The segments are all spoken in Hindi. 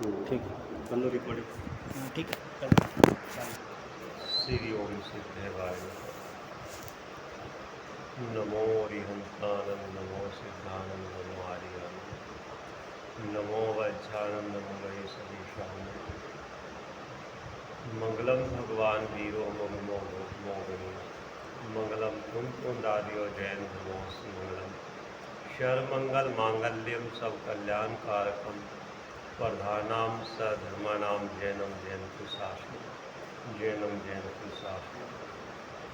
ठीक है, कर लो रिकॉर्डिंग। ठीक है, कर। श्री ओम सिद्धेवाय नमो रिहंतानंद नमो सिद्धानंद नमो आर्यानंद नमो वज्रानंद नमो वै सदीशानंद मंगलम भगवान वीरो ममो मोगनी मंगलम कुंदादियो जैन धर्मोस मंगलम शर्मंगल मांगल्यम सब कल्याण कारकम प्रधानाम सधर्मानाम जैनम जैन कुशासन जैनम जैन कुशासन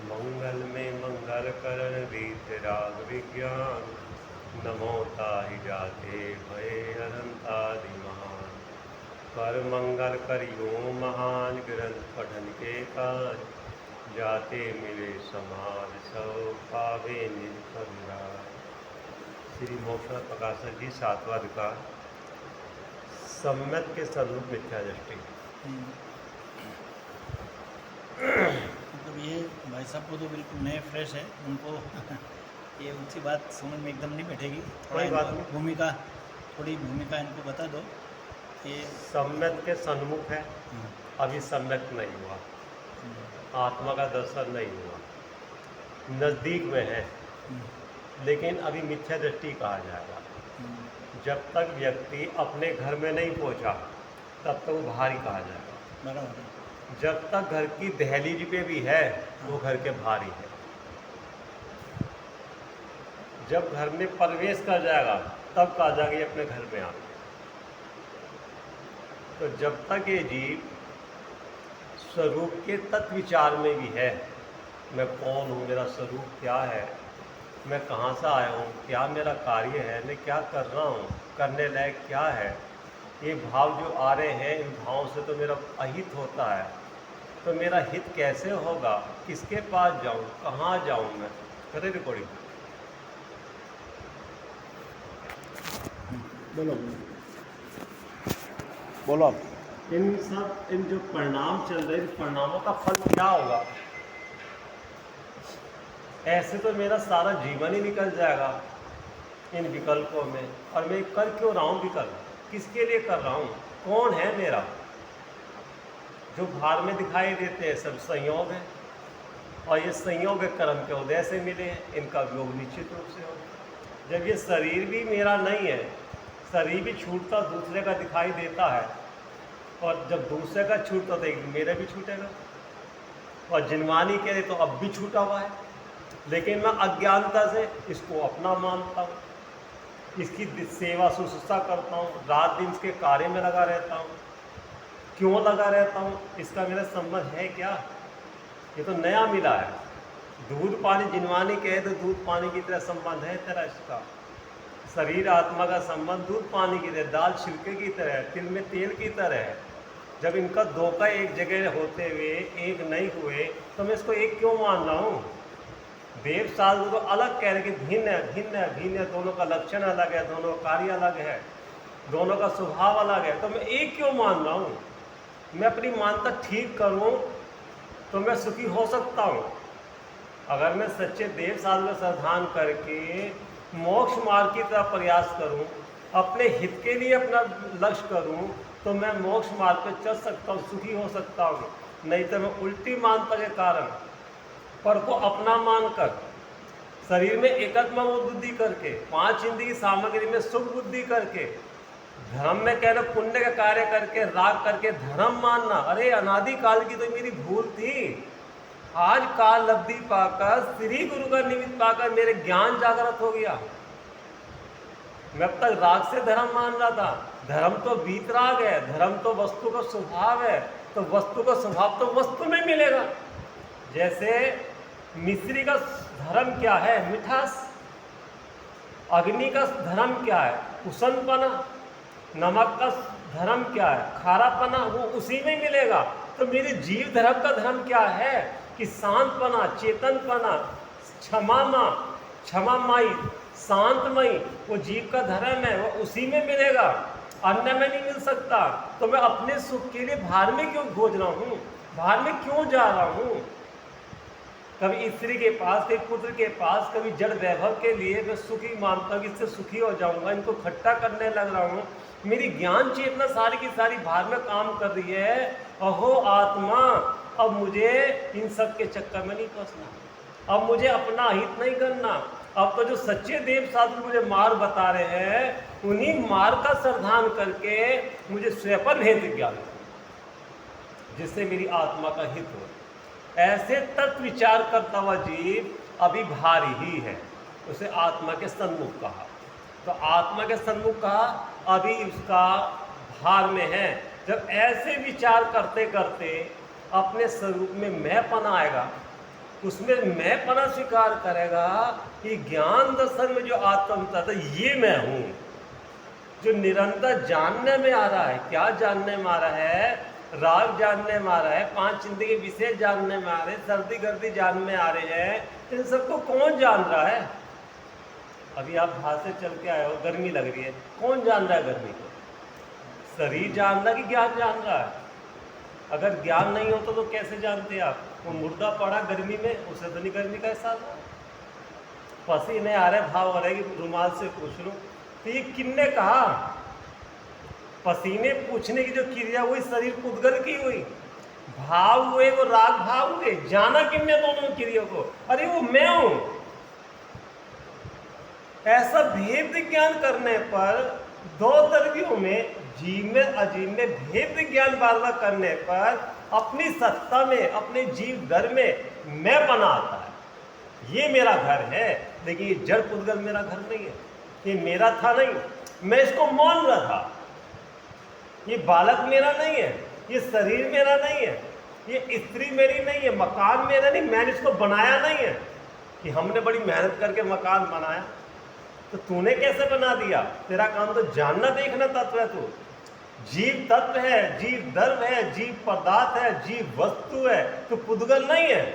मंगल में मंगल करण रीत राग विज्ञान नमो ताहि जाते भय अनंतादि महान कर मंगल करियो महान ग्रंथ पठन के काज जाते मिले समाज सब पावे निज परिवार। श्री मोक्षनाथ प्रकाशक जी सातवां अधिकार सम्यक के स्वरूप मिथ्या दृष्टि। मतलब ये भाई साहब को तो बिल्कुल नए फ्रेश है, उनको ये ऊँची बात समझ में एकदम नहीं बैठेगी। कोई बात नहीं। थोड़ी भूमिका इनको बता दो कि सम्यक के सन्मुख है, अभी सम्यक नहीं हुआ, आत्मा का दर्शन नहीं हुआ, नज़दीक में है लेकिन अभी मिथ्या दृष्टि कहा जाएगा। जब तक व्यक्ति अपने घर में नहीं पहुंचा तब तक वो भारी कहा जाएगा। बराबर। जब तक घर की दहलीज पे भी है वो घर के भारी है। जब घर में प्रवेश कर जाएगा तब कहा जाएगा ये अपने घर में आ गया। तो जब तक ये जीव स्वरूप के तत्व विचार में भी है, मैं कौन हूँ, मेरा स्वरूप क्या है, मैं कहाँ से आया हूँ, क्या मेरा कार्य है, मैं क्या कर रहा हूँ, करने लायक क्या है, ये भाव जो आ रहे हैं, इन भावों से तो मेरा अहित होता है। तो मेरा हित कैसे होगा, किसके पास जाऊँ, कहाँ जाऊँ मैं। करे रिकॉर्डिंग। बोलो बोलो आप। इन जो परिणाम चल रहे हैं, इन परिणामों का फल क्या होगा। ऐसे तो मेरा सारा जीवन ही निकल जाएगा इन विकल्पों में, और मैं कर क्यों रहा हूँ विकल्प, किसके लिए कर रहा हूँ, कौन है मेरा। जो भार में दिखाई देते हैं सब संयोग है, और ये संयोग कर्म के उदय से मिले हैं, इनका योग निश्चित रूप से होगा। जब ये शरीर भी मेरा नहीं है, शरीर भी छूटता दूसरे का दिखाई देता है, और जब दूसरे का छूटता तो एक मेरा भी छूटेगा। और जिनवानी कह रहे तो अब भी छूटा हुआ है, लेकिन मैं अज्ञानता से इसको अपना मानता हूँ, इसकी सेवा शुश्रूषा करता हूँ, रात दिन इसके कार्य में लगा रहता हूँ। क्यों लगा रहता हूँ, इसका मेरा संबंध है क्या। ये तो नया मिला है। दूध पानी जिनवानी कहे तो दूध पानी की तरह संबंध है तेरा इसका। शरीर आत्मा का संबंध दूध पानी की तरह, दाल छिलके की तरह है, तिल में तेल की तरह है। जब इनका दो का एक जगह होते हुए एक नहीं हुए तो मैं इसको एक क्यों मान रहा हूँ। देव साधु को अलग कह रहे कि भिन्न है, भिन्न है, भिन्न है, दोनों का लक्षण अलग है, दोनों का कार्य अलग है, दोनों का स्वभाव अलग है, तो मैं एक क्यों मान रहा हूँ। मैं अपनी मानता ठीक करूँ तो मैं सुखी हो सकता हूँ। अगर मैं सच्चे देव साधु का श्रद्धान करके मोक्ष मार्ग की तरफ प्रयास करूं, अपने हित के लिए अपना लक्ष्य करूं, तो मैं मोक्ष मार्ग पर चल सकता हूं, सुखी हो सकता हूं। नहीं तो मैं उल्टी मानता के कारण पर को अपना मानकर शरीर में एकत्व बुद्धि करके, पांच इंद्रिय की सामग्री में सुख बुद्धि करके, धर्म में कह रहे पुण्य का कार्य करके, राग करके धर्म मानना, अरे अनादि काल की तो मेरी भूल थी। आज काल लब्धि पाकर, श्री गुरु का निमित्त पाकर मेरे ज्ञान जागृत हो गया। मैं अब तक राग से धर्म मान रहा था। धर्म तो वीतराग है, धर्म तो वस्तु का स्वभाव है, तो वस्तु का स्वभाव तो वस्तु में मिलेगा। जैसे मिश्री का धर्म क्या है, मिठास। अग्नि का धर्म क्या है, उष्णपना। नमक का धर्म क्या है, खारापना, वो उसी में मिलेगा। तो मेरे जीव धर्म का धर्म क्या है कि शांतपना, चेतनपना, क्षमामाई, शांतमयी, वो जीव का धर्म है, वो उसी में मिलेगा, अन्य में नहीं मिल सकता। तो मैं अपने सुख के लिए बाहर में क्यों खोज रहा हूँ, बाहर में क्यों जा रहा हूँ। कभी स्त्री के पास, कभी पुत्र के पास, कभी जड़ वैभव के लिए मैं सुखी मानता हूँ कि इससे सुखी हो जाऊंगा, इनको इकट्ठा करने लग रहा हूँ, मेरी ज्ञान चेतना सारी की सारी बाहर में काम कर रही है। अहो आत्मा, अब मुझे इन सब के चक्कर में नहीं फंसना, अब मुझे अपना हित नहीं करना। अब तो जो सच्चे देव साधु मुझे मार्ग बता रहे हैं, उन्हीं मार्ग का श्रद्धान करके मुझे स्वयं पर भेद ज्ञान, जिससे मेरी आत्मा का हित हो। ऐसे तत्व विचार करता हुआ जीव अभी भारी ही है, उसे आत्मा के सन्मुख कहा। तो आत्मा के सन्मुख कहा, अभी उसका भार में है। जब ऐसे विचार करते करते अपने स्वरूप में मैंपना आएगा, उसमें मैंपना स्वीकार करेगा कि ज्ञान दर्शन में जो आत्म तत्व ये मैं हूँ, जो निरंतर जानने में आ रहा है। क्या जानने में आ रहा है? राग जानने में आ रहा है, 5 चिंता के विषय जानने में आ रहे हैं, सर्दी गर्दी जानने में आ रहे हैं। इन सबको कौन जान रहा है? अभी आप बाहर से चल के आए हो, गर्मी लग रही है, कौन जान रहा है गर्मी को? शरीर जान रहा है कि ज्ञान जान रहा है? अगर ज्ञान नहीं होता तो कैसे जानते आप? वो मुर्दा पड़ा गर्मी में, उसे तो नहीं गर्मी का एहसास हो। पसीने आ रहे, भाव हो रहे कि रुमाल से पूछ लो। तो ये किन्ने कहा? पसीने पूछने की जो क्रिया हुई, शरीर पुद्गल की हुई, भाव हुए वो राग भाव हुए, जाना किन्ने दोनों क्रिया को? अरे वो मैं हूं। ऐसा भेद ज्ञान करने पर दो तरवियों में, जीव में अजीव में भेद ज्ञान बार बार करने पर अपनी सत्ता में, अपने जीव घर में मैं बना आता है। ये मेरा घर है, लेकिन ये जड़ पुद्गल मेरा घर नहीं है, ये मेरा था नहीं, मैं इसको मान रहा था। ये बालक मेरा नहीं है, ये शरीर मेरा नहीं है, ये स्त्री मेरी नहीं है, मकान मेरा नहीं, मैंने इसको बनाया नहीं है कि हमने बड़ी मेहनत करके मकान बनाया। तो तूने कैसे बना दिया? तेरा काम तो जानना देखना तत्व है। तू जीव तत्व है, जीव धर्म है, जीव पदार्थ है, जीव वस्तु है, तू पुद्गल नहीं है।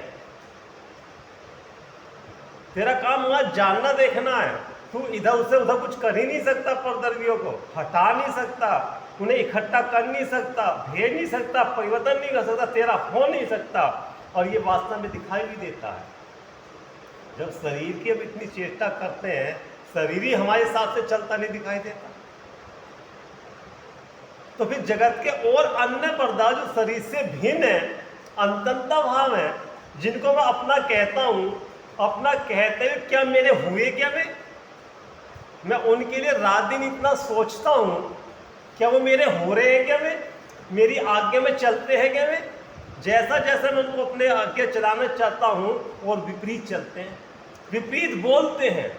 तेरा काम वहां जानना देखना है। तू इधर से उधर कुछ कर ही नहीं सकता, परदर्वियों को हटा नहीं सकता, उन्हें इकट्ठा कर नहीं सकता, भेज नहीं सकता, परिवर्तन नहीं कर सकता, तेरा हो नहीं सकता। और ये वास्तव में दिखाई भी देता है। जब शरीर की हम इतनी चेष्टा करते हैं, शरीर ही हमारे साथ से चलता नहीं दिखाई देता, तो फिर जगत के और अन्य पदार्थ जो शरीर से भिन्न है, अंतंता भाव है, जिनको मैं अपना कहता हूं, अपना कहते हुए क्या मेरे हुए क्या मैं उनके लिए रात दिन इतना सोचता हूं, क्या वो मेरे हो रहे हैं क्या? मेरी आज्ञा में चलते हैं क्या? जैसा जैसा मैं उनको अपने आज्ञा चलाना चाहता हूं, और विपरीत चलते हैं, विपरीत बोलते हैं,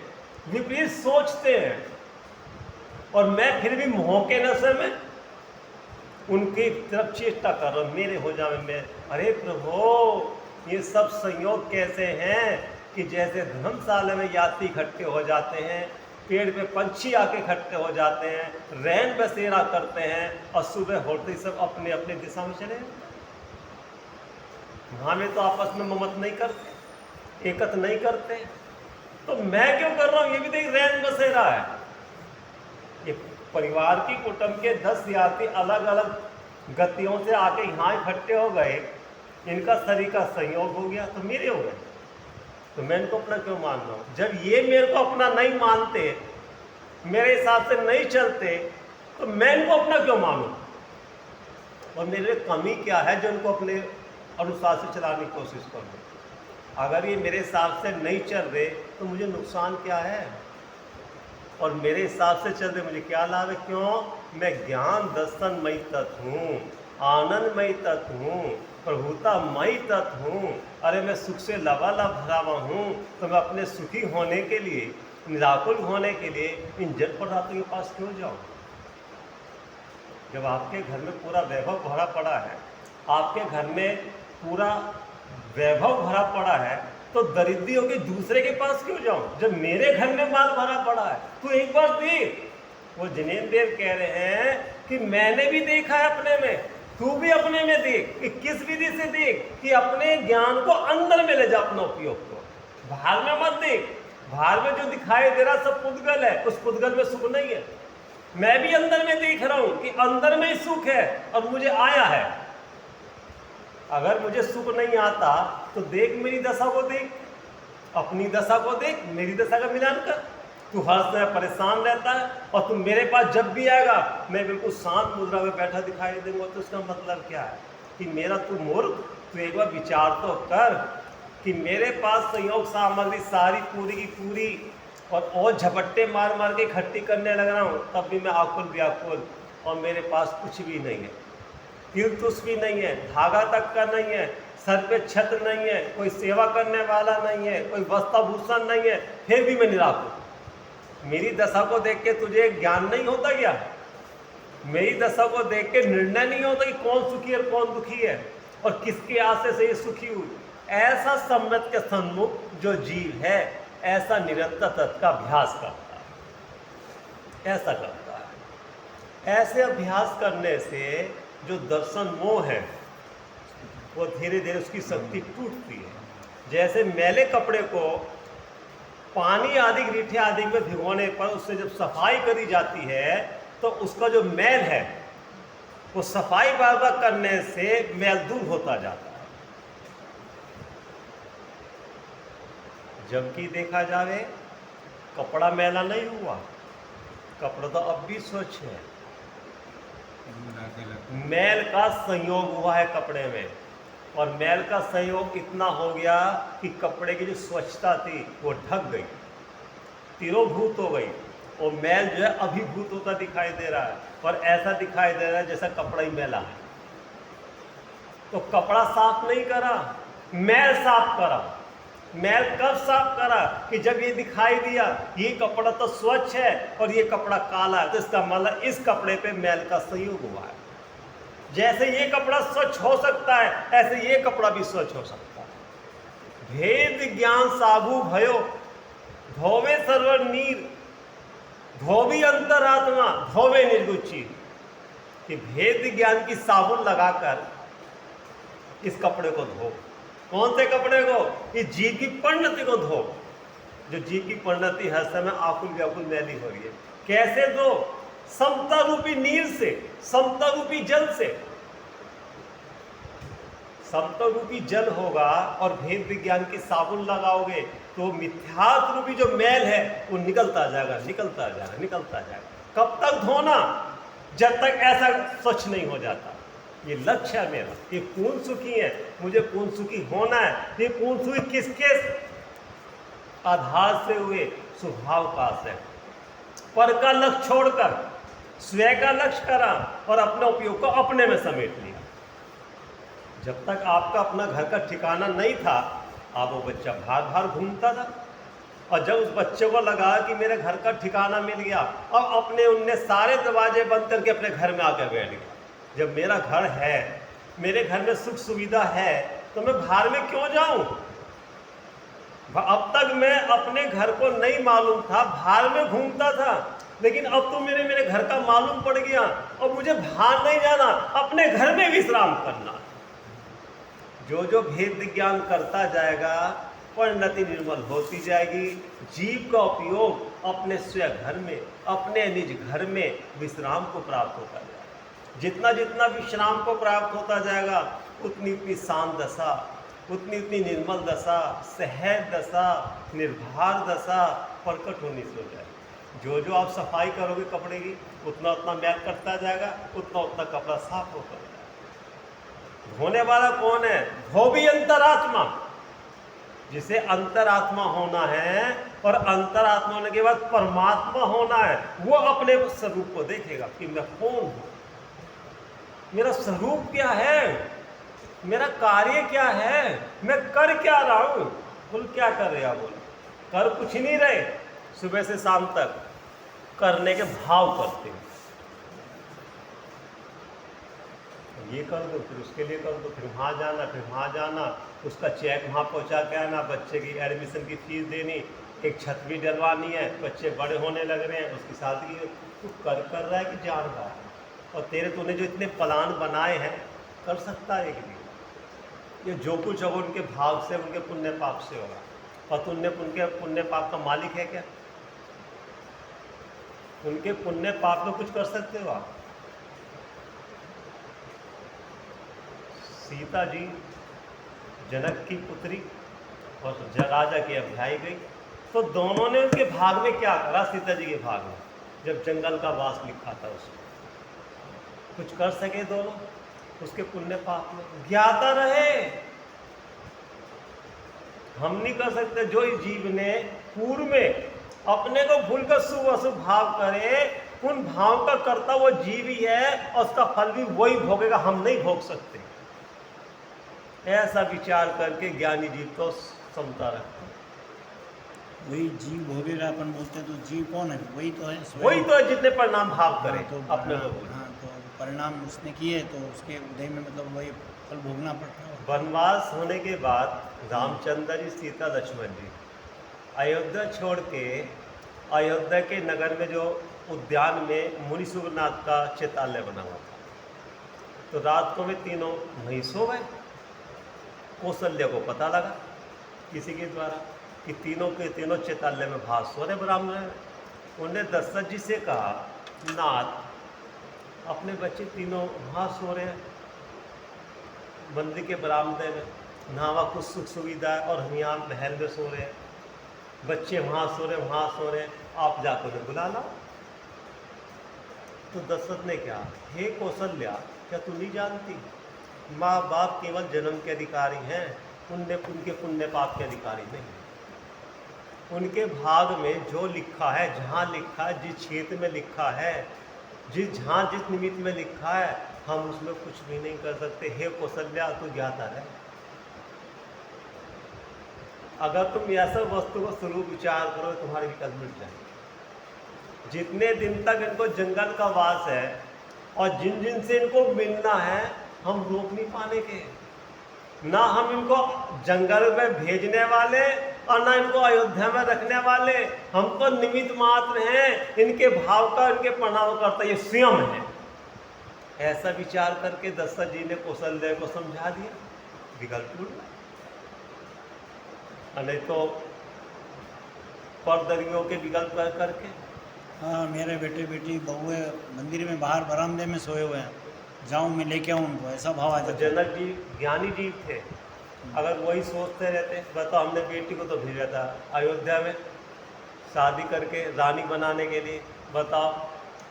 विपरीत सोचते हैं, और मैं फिर भी मोह के नशे में उनकी तरफ चेष्टा कर रहा हूं, मेरे हो जावे मैं। अरे प्रभु, ये सब संयोग कैसे हैं कि जैसे धर्मशाला में यात्री इकट्ठे हो जाते हैं, पेड़ पे पंछी आके इकट्ठे हो जाते हैं, रैन बसेरा करते हैं, और सुबह होते ही सब अपने अपने दिशा में चले। वहां में तो आपस में ममत नहीं करते, एकत्र नहीं करते, तो मैं क्यों कर रहा हूं? ये भी देख रैन बसेरा है। ये परिवार की कुटुंब के 10 यात्री अलग अलग गतियों से आके यहाँ इकट्ठे हो गए, इनका शरीर का संयोग हो गया तो मेरे हो गए, तो मैं इनको अपना क्यों मान रहा हूँ? जब ये मेरे को अपना नहीं मानते, मेरे हिसाब से नहीं चलते, तो मैं इनको अपना क्यों मानूं? और मेरे लिए कमी क्या है जो इनको अपने अनुसार से चलाने की कोशिश करूँ? अगर ये मेरे हिसाब से नहीं चल रहे तो मुझे नुकसान क्या है? और मेरे हिसाब से चल रहे मुझे क्या लाभ है? क्यों? मैं ज्ञान दर्शनमयी तत्व हूँ, आनंदमयी तत्व हूँ, प्रभुतामयी तत्व हूँ। अरे मैं सुख से लबालब भरा हुआ हूँ, तो मैं अपने सुखी होने के लिए, निराकुल होने के लिए इन जड़ पदार्थों के पास क्यों जाऊँ? जब आपके घर में पूरा वैभव भरा पड़ा है, आपके घर में पूरा वैभव भरा पड़ा है, तो दरिद्री होकर दूसरे के पास क्यों जाऊं? जब मेरे घर में माल भरा पड़ा है, तो एक बार देख। वो जिनेन्द्र देव कह रहे हैं कि मैंने भी देखा है अपने में, तू भी अपने में देख कि किस विधि से देख कि अपने ज्ञान को अंदर में ले जा, अपना उपयोग को बाहर में मत देख। बाहर में जो दिखाई दे रहा सब पुद्गल है, उस पुद्गल में सुख नहीं है। मैं भी अंदर में देख रहा हूं कि अंदर में ही सुख है और मुझे आया है। अगर मुझे सुख नहीं आता तो देख मेरी दशा को, देख अपनी दशा को, देख मेरी दशा का मिलान कर। तू हर समय परेशान रहता है और तू मेरे पास जब भी आएगा मैं बिल्कुल शांत मुद्रा में बैठा दिखाई दूंगा। तो उसका मतलब क्या है कि मेरा तू मूर्ख, तू एक बार विचार तो कर कि मेरे पास संयोग सामग्री सारी पूरी की पूरी और झपट्टे मार मार के इकट्ठी करने लग रहा हूँ, तब भी मैं आकुल व्याकुल, और मेरे पास कुछ भी नहीं है, तिल तुस भी नहीं है, धागा तक का नहीं है, सर पे छत नहीं है, कोई सेवा करने वाला नहीं है, कोई वस्त्राभूषण नहीं है, फिर भी मैं निराकुल। मेरी दशा को देख के तुझे ज्ञान नहीं होता क्या? मेरी दशा को देख के निर्णय नहीं होता कि कौन सुखी और कौन दुखी है और किसके आशय से ये सुखी हुई? ऐसा सम्यक के सन्मुख जो जीव है ऐसा निरंतर तत्व का अभ्यास करता है, ऐसा करता है। ऐसे अभ्यास करने से जो दर्शन मोह है वो धीरे धीरे उसकी शक्ति टूटती है। जैसे मैले कपड़े को पानी आदि रीठे आदि में भिगोने पर उससे जब सफाई करी जाती है तो उसका जो मैल है वो सफाई बार बार करने से मैल दूर होता जाता है। जबकि देखा जाए कपड़ा मैला नहीं हुआ, कपड़ा तो अब भी स्वच्छ है, मैल का संयोग हुआ है कपड़े में, और मैल का संयोग इतना हो गया कि कपड़े की जो स्वच्छता थी वो ढक गई, तिरोभूत हो गई, और मैल जो है अभिभूत होता दिखाई दे रहा है, और ऐसा दिखाई दे रहा है जैसा कपड़ा ही मैला है। तो कपड़ा साफ नहीं करा, मैल साफ करा। मैल कब साफ करा? कि जब ये दिखाई दिया ये कपड़ा तो स्वच्छ है और ये कपड़ा काला है, तो इसका मतलब इस कपड़े पे मैल का संयोग हुआ है। जैसे ये कपड़ा स्वच्छ हो सकता है ऐसे ये कपड़ा भी स्वच्छ हो सकता है। भेद ज्ञान साबु भयो धोवे सर्वर नीर धोबी अंतरात्मा धोवे निर्गुच्ची, कि भेद ज्ञान की साबुन लगाकर इस कपड़े को धो। कौन से कपड़े को? कि जीव की परिणति को धो, जो जीव की परिणति हर समय आकुल व्याकुल मैली हो रही है। कैसे धो? समता रूपी नीर से, समता रूपी जल से। समता रूपी जल होगा और भेद विज्ञान की साबुन लगाओगे तो मिथ्यात्व रूपी जो मैल है वो निकलता जाएगा, निकलता जाएगा, निकलता जाएगा। कब तक धोना? जब तक ऐसा स्वच्छ नहीं हो जाता। ये लक्ष्य है मेरा, ये पूर्ण सुखी है, मुझे पूर्ण सुखी होना है। ये पूर्ण सुखी किसके आधार से हुए? स्वभाव का से पर का लक्ष्य छोड़कर स्वयं का लक्ष्य करा और अपने उपयोग को अपने में समेट लिया। जब तक आपका अपना घर का ठिकाना नहीं था आप वो बच्चा बाहर बाहर घूमता था, और जब उस बच्चे को लगा कि मेरे घर का ठिकाना मिल गया, अब अपने उनने सारे दरवाजे बंद करके अपने घर में आकर बैठ गया। जब मेरा घर है, मेरे घर में सुख सुविधा है, तो मैं बाहर में क्यों जाऊं? अब तक मैं अपने घर को नहीं मालूम था, बाहर में घूमता था, लेकिन अब तो मेरे घर का मालूम पड़ गया और मुझे बाहर नहीं जाना, अपने घर में विश्राम करना। जो जो भेद विज्ञान करता जाएगा परिणति निर्मल होती जाएगी। जीव का उपयोग अपने स्वयं घर में, अपने निज घर में विश्राम को प्राप्त होता जाएगा। जितना जितना विश्राम को प्राप्त होता जाएगा उतनी उतनी शांत दशा, उतनी उतनी निर्मल दशा, सहज दशा, निर्भर दशा प्रकट होनी शुरू हो जाएगी। जो जो आप सफाई करोगे कपड़े की उतना उतना मैल करता जाएगा, उतना उतना कपड़ा साफ होता जाएगा। धोने वाला कौन है? धोबी अंतरात्मा, जिसे अंतरात्मा होना है और अंतरात्मा होने के बाद परमात्मा होना है, वो अपने स्वरूप को देखेगा कि मैं कौन हूं, मेरा स्वरूप क्या है, मेरा कार्य क्या है, मैं कर क्या रहा हूं। बोल क्या कर रहे आप? बोल कर कुछ नहीं रहे, सुबह से शाम तक करने के भाव करते हैं। ये कर दो, फिर उसके लिए कर दो, फिर वहाँ जाना, फिर वहाँ जाना, उसका चेक वहाँ पहुँचा के आना, बच्चे की एडमिशन की फीस देनी, एक छत भी डलवानी है, बच्चे बड़े होने लग रहे हैं, उसकी शादी की। तू कर रहा है कि जान रहा है? और तेरे तूने जो इतने प्लान बनाए हैं कर सकता है कि नहीं? ये जो कुछ होगा उनके भाग से, उनके पुण्य पाप से होगा। और तुमने उनके पुण्य पाप का मालिक है क्या? उनके पुण्य पाप में कुछ कर सकते हो आप? सीता जी जनक की पुत्री और राजा की अभ्याई गई, तो दोनों ने उनके भाग में क्या करा, सीता जी के भाग में जब जंगल का वास लिखा था उसमें कुछ कर सके दोनों उसके पुण्य पाप में, ज्ञाता रहे। हम नहीं कर सकते। जो इस जीव ने पूर्व में अपने को भूलकर शुभ अशुभ भाव करे, उन भाव का करता वो जीव ही है और उसका फल भी वही भोगेगा, हम नहीं भोग सकते। ऐसा विचार करके ज्ञानी जीव को समता रखते। वही जीव भोगेगा अपन बोलते हैं, तो जीव कौन है? वही तो है स्वयं। वही तो है जितने परिणाम भाव करे तो अपने को। हाँ, तो परिणाम उसने किए तो उसके उदय में मतलब वही फल भोगना पड़ता है। वनवास होने के बाद रामचंद्र जी, सीता, लक्ष्मण जी अयोध्या छोड़ के, अयोध्या के नगर में जो उद्यान में मुनि सुरनाथ का चैतालय बना हुआ था, तो रात को वे तीनों वहीं सो गए। कौशल्या को पता लगा किसी के द्वारा कि तीनों के तीनों चैतालय में भास सो रहे ब्राह्मण। उन्होंने दशरथ जी से कहा, नाथ अपने बच्चे तीनों वहाँ सो रहे हैं मंदिर के बरामदे में, ना वहाँ कुछ सुख सुविधा है और हम यहाँ महल में सो रहे हैं, बच्चे वहाँ सो रहे वहाँ सो रहे, आप जाकर उन्हें बुला लाओ। तो दशरथ ने कहा, हे कौशल्या, क्या तू नहीं जानती माँ बाप केवल जन्म के अधिकारी हैं, उनके पुण्य पाप के अधिकारी नहीं। उनके भाग में जो लिखा है, जहाँ लिखा है, जिस क्षेत्र में लिखा है, जिस निमित्त में लिखा है, हम उसमें कुछ भी नहीं कर सकते। हे कौशल्या, तू ज्ञाता रहे। अगर तुम ऐसा वस्तु को स्वरूप विचार करो, तुम्हारी विकल्प मिट जाए। जितने दिन तक इनको जंगल का वास है और जिन जिन से इनको मिलना है, हम रोक नहीं पाने के। ना हम इनको जंगल में भेजने वाले और ना इनको अयोध्या में रखने वाले, हम तो निमित्त मात्र हैं। इनके भाव का, इनके परिणाम करता ये स्वयं है। ऐसा विचार करके दशरथ जी ने कौशल्या को समझा दिया, विकल्प टूट गया। नहीं तो परदरियों के विकल्प कर करके। हाँ, मेरे बेटे बेटी बहुए मंदिर में बाहर बरामदे में सोए हुए हैं, जाऊँ मैं लेके आऊँ उनको, ऐसा भाव आ तो जाता है। जनक जी ज्ञानी जीव थे, अगर वही सोचते रहते, बताओ हमने बेटी को तो भेजा था अयोध्या में शादी करके रानी बनाने के लिए, बताओ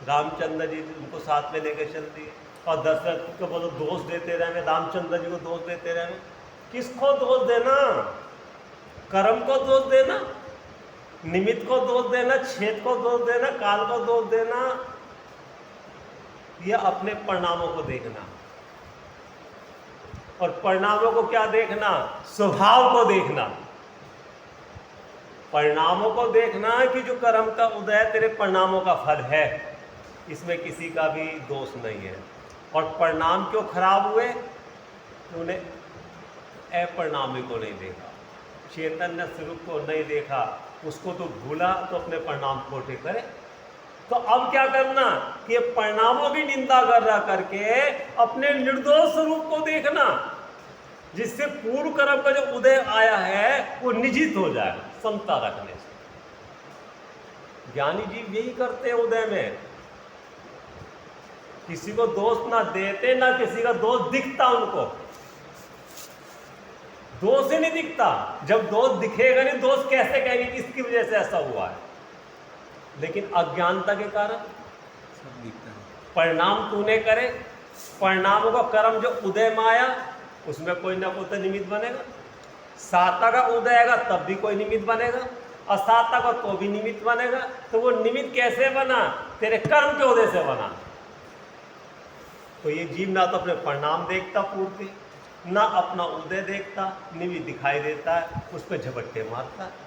रामचंद्र जी उनको साथ में लेके चल दिए और दशरथ को बोलो दोष देते रहे, रामचंद्र जी को दोष देते रहे। किसको दोष देना? कर्म को दोष देना, निमित्त को दोष देना, क्षेत्र को दोष देना, काल को दोष देना, या अपने परिणामों को देखना। और परिणामों को क्या देखना? स्वभाव को देखना। परिणामों को देखना कि जो कर्म का उदय तेरे परिणामों का फल है, इसमें किसी का भी दोष नहीं है। और परिणाम क्यों खराब हुए? उन्हें अपरिणामी को नहीं देखा, चैतन्य स्वरूप को नहीं देखा, उसको तो भूला तो अपने परिणाम खोटे करे। तो अब क्या करना कि परिणामों की निंदा कर रहा करके अपने निर्दोष स्वरूप को देखना, जिससे पूर्व कर्म का जो उदय आया है वो निजित हो जाए समता रखने से। ज्ञानी जीव यही करते हैं उदय में, किसी को दोष ना देते, ना किसी का दोष दिखता। उनको दोष ही नहीं दिखता। जब दोष दिखेगा नहीं, दोष कैसे कहेंगे किसकी वजह से ऐसा हुआ है? लेकिन अज्ञानता के कारण सब दिखता है। परिणाम तूने करे, परिणामों का कर्म जो उदय में आया उसमें कोई ना कोई तो निमित्त बनेगा। साता का उदय आएगा तब भी कोई निमित्त बनेगा, असाता का तो भी निमित्त बनेगा। तो वो निमित्त कैसे बना? तेरे कर्म के उदय से बना। तो ये जीव ना तो अपने परिणाम देखता पूर्व के, ना अपना उदय देखता, निमित्त दिखाई देता है, उस पर झपट्टे मारता है।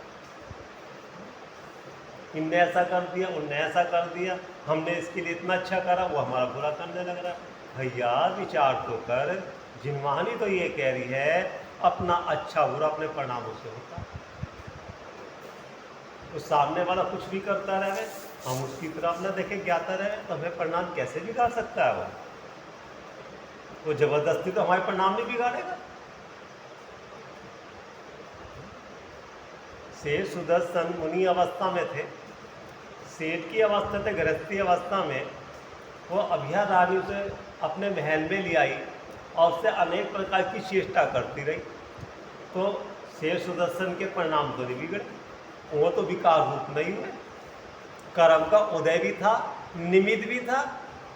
इनने ऐसा कर दिया, उनने ऐसा कर दिया, हमने इसके लिए इतना अच्छा करा, वो हमारा बुरा करने लग रहा है। भैया विचार तो कर। जिनवानी तो ये कह रही है अपना अच्छा बुरा अपने परिणामों से होता है। तो सामने वाला कुछ भी करता रहे, हम उसकी तरफ न देखे ज्ञाता रहे, तो हमें परिणाम कैसे बिगाड़ सकता है? वो जबरदस्ती तो हमारे परिणाम नहीं बिगाड़ेगा। सेठ सुदर्शन मुनि अवस्था में थे, सेठ की अवस्था थे, गृहस्थी अवस्था में वो अभिया रानी से अपने महल में ले आई और उससे अनेक प्रकार की चेष्टा करती रही। तो सेठ सुदर्शन के परिणाम तो नहीं बिगड़े, वो तो विकार रूप नहीं हुए। कर्म का उदय भी था, निमित्त भी था,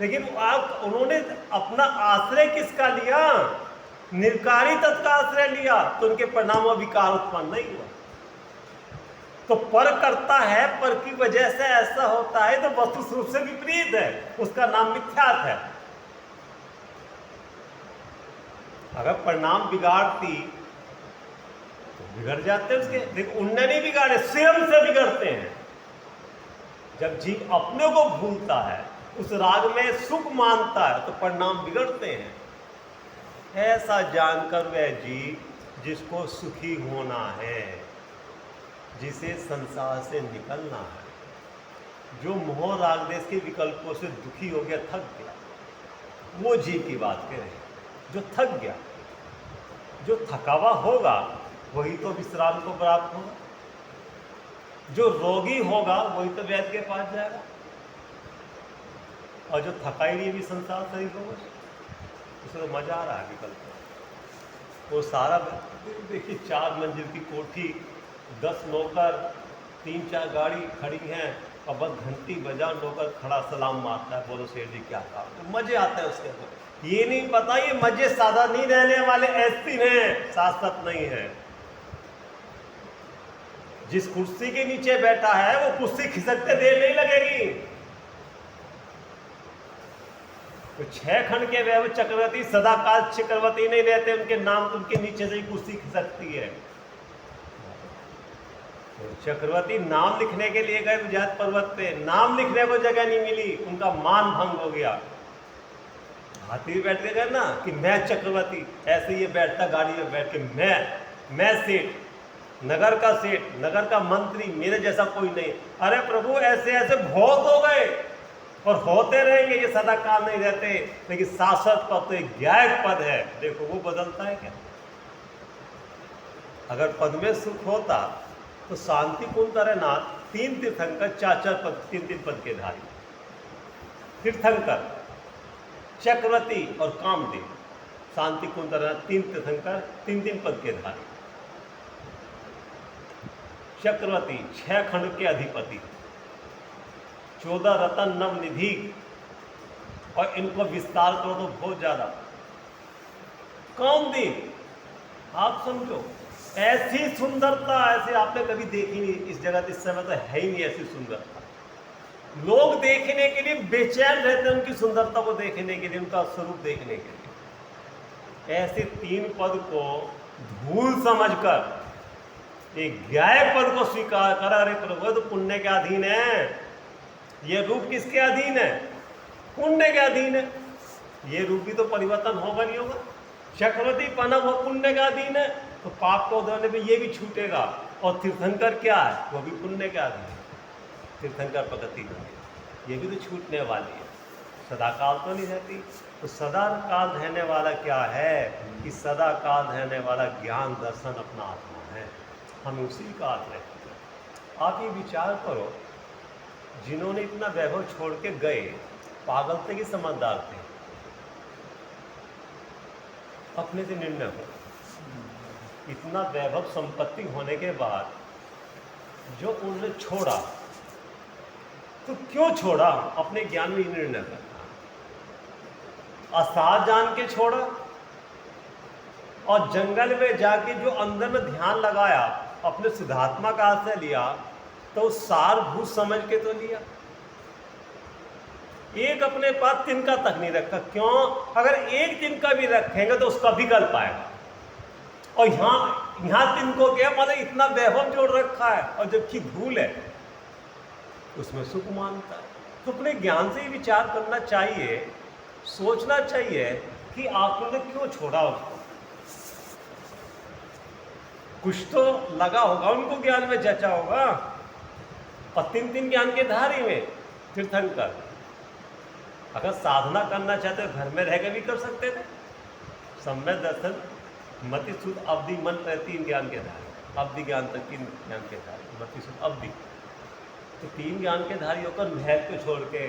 लेकिन आप उन्होंने अपना आश्रय किसका लिया? निर्कारी तत्व का आश्रय लिया, तो उनके परिणाम में विकार उत्पन्न नहीं हुआ। तो पर करता है, पर की वजह से ऐसा होता है, तो वस्तु रूप से विपरीत है, उसका नाम मिथ्यात्व है। अगर परिणाम बिगाड़ती तो बिगड़ जाते उसके, लेकिन उनने नहीं बिगाड़े, स्वयं से बिगड़ते हैं। जब जीव अपने को भूलता है, उस राग में सुख मानता है, तो परिणाम बिगड़ते हैं। ऐसा जानकर वह जीव जिसको सुखी होना है, जिसे संसार से निकलना है, जो मोह राग देश के विकल्पों से दुखी हो गया, थक गया, वो जीव की बात करें। जो थक गया, जो थकावा होगा, वही तो विश्राम को प्राप्त होगा। जो रोगी होगा, वही तो वैद्य के पास जाएगा। और जो थका ही नहीं भी संसार शरीर होगा, उसे तो मजा आ रहा है विकल्प। वो सारा देखिए, 4 मंजिल की कोठी, 10 नौकर, 3-4 गाड़ी खड़ी हैं, और बस घंटी बजा, नौकर खड़ा सलाम मारता है, बोलो सेठ जी क्या काम। तो मजे आते हैं उसके अंदर। ये नहीं पता ये मजे सादा नहीं रहने वाले, ऐसी हैं, शाश्वत नहीं है। जिस कुर्सी के नीचे बैठा है, वो कुर्सी खिसकते देर नहीं लगेगी। तो 6 खंड के वैभव चक्रवर्ती सदाकाल चक्रवर्ती नहीं रहते, उनके नाम, उनके नीचे से ही कुर्सी खिसकती है। तो चक्रवर्ती नाम लिखने के लिए गए विजय पर्वत पे, नाम लिखने को जगह नहीं मिली, उनका मान भंग हो गया। हाथी बैठ के गए ना कि मैं चक्रवर्ती, ऐसे ये बैठता गाड़ी में बैठ के, मैं सेठ, नगर का सेठ, नगर का मंत्री, मेरे जैसा कोई नहीं। अरे प्रभु, ऐसे ऐसे बहुत हो गए और होते रहेंगे, ये सदा काल नहीं रहते। लेकिन शाश्वत पद तो एक ज्ञायक पद है, देखो वो बदलता है क्या? अगर पद में सुख होता तो शांति कुंतरनाथ 3 तीर्थंकर 4-4 पद, 3-3 पद के धारी तीर्थंकर, चक्रवर्ती और कामदेव, शांति कुंतरनाथ 3 तीर्थंकर 3-3 पद के धारी। चक्रवर्ती 6 खंड के अधिपति, 14 रतन नव निधि, और इनको विस्तार करो तो बहुत ज्यादा। कामदेव, आप समझो, ऐसी सुंदरता ऐसे आपने कभी देखी नहीं इस जगह, इस समय तो है ही नहीं ऐसी सुंदरता। लोग देखने के लिए बेचैन रहते हैं, उनकी सुंदरता को देखने के लिए, उनका स्वरूप देखने के लिए। ऐसे 3 पद को धूल समझकर एक ज्ञायक पद को स्वीकार करा। अरे प्रभु, तो पुण्य के अधीन है, ये रूप किसके अधीन है? पुण्य के अधीन है। ये रूप भी तो परिवर्तन होगा नहीं होगा। चक्रवर्ती पना वो पुण्य का अधीन है, तो पाप को उधरने पे ये भी छूटेगा। और तीर्थंकर क्या है? वो भी पुण्य के अधीन है। तीर्थंकर प्रगति ये भी तो छूटने वाली है, सदा काल तो नहीं रहती। तो सदा काल रहने वाला क्या है कि सदा काल रहने वाला ज्ञान दर्शन अपना आत्मा है। हम उसी का आश्रय करते हैं। आप ये विचार करो, जिन्होंने इतना वैभव छोड़ के गए, पागल थे कि समझदार थे? अपने से निर्णय हो। इतना वैभव संपत्ति होने के बाद जो उन्होंने छोड़ा, तो क्यों छोड़ा? अपने ज्ञान में निर्णय करना, असार जान के छोड़ा, और जंगल में जाके जो अंदर में ध्यान लगाया, अपने सिद्धात्मा का आश्रय लिया, तो सारभूत समझ के तो लिया। एक अपने पास तिनका तक नहीं रखा। क्यों? अगर एक तिनका भी रखेंगे तो उसका विकल्प आएगा। और यहाँ तिनको क्या, मतलब इतना वैभव जोड़ रखा है, और जबकि धूल है, उसमें सुख मानता है। तो अपने ज्ञान से ही विचार करना चाहिए, सोचना चाहिए कि आपने क्यों छोड़ा उसको। कुछ तो लगा होगा उनको, ज्ञान में जचा होगा। और 3 ज्ञान के धारी में तीर्थंकर अगर साधना करना चाहते तो घर में रहकर भी कर सकते थे। सम्यक दर्शन, मति शुद्ध, अवधि, मन, 3 ज्ञान के धारी, अवधि ज्ञान तक 3 ज्ञान के धारी, मति शुद्ध, अवधि। तो 3 ज्ञान के धारी होकर महल को छोड़ के,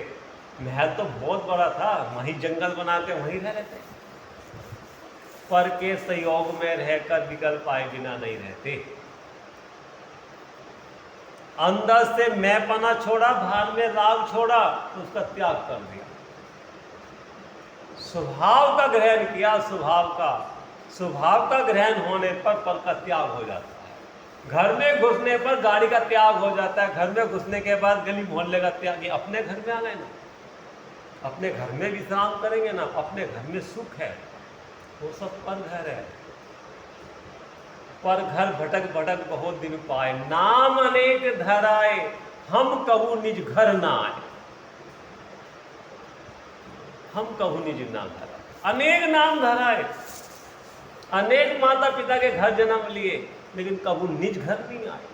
महल तो बहुत बड़ा था, वहीं जंगल बना के वहीं रह रहते, पर के संयोग में रहकर विकल्प आए बिना नहीं रहते। अंदर से मैंपना छोड़ा, बाहर में राग छोड़ा, तो उसका त्याग कर दिया। स्वभाव का ग्रहण किया, स्वभाव का ग्रहण होने पर पल का त्याग हो जाता है। घर में घुसने पर गाड़ी का त्याग हो जाता है, घर में घुसने के बाद गली मोहल्ले का त्याग। ये अपने घर में आ गए ना, अपने घर में विश्राम करेंगे ना, अपने घर में सुख है, वो सब पर घर है। पर घर भटक भटक बहुत दिन पाए, नाम अनेक धराए, हम कहू निज घर ना आए। हम कहू निज नाम धरा, अनेक नाम धराए, अनेक माता पिता के घर जन्म लिए, लेकिन कबू निज घर नहीं आए।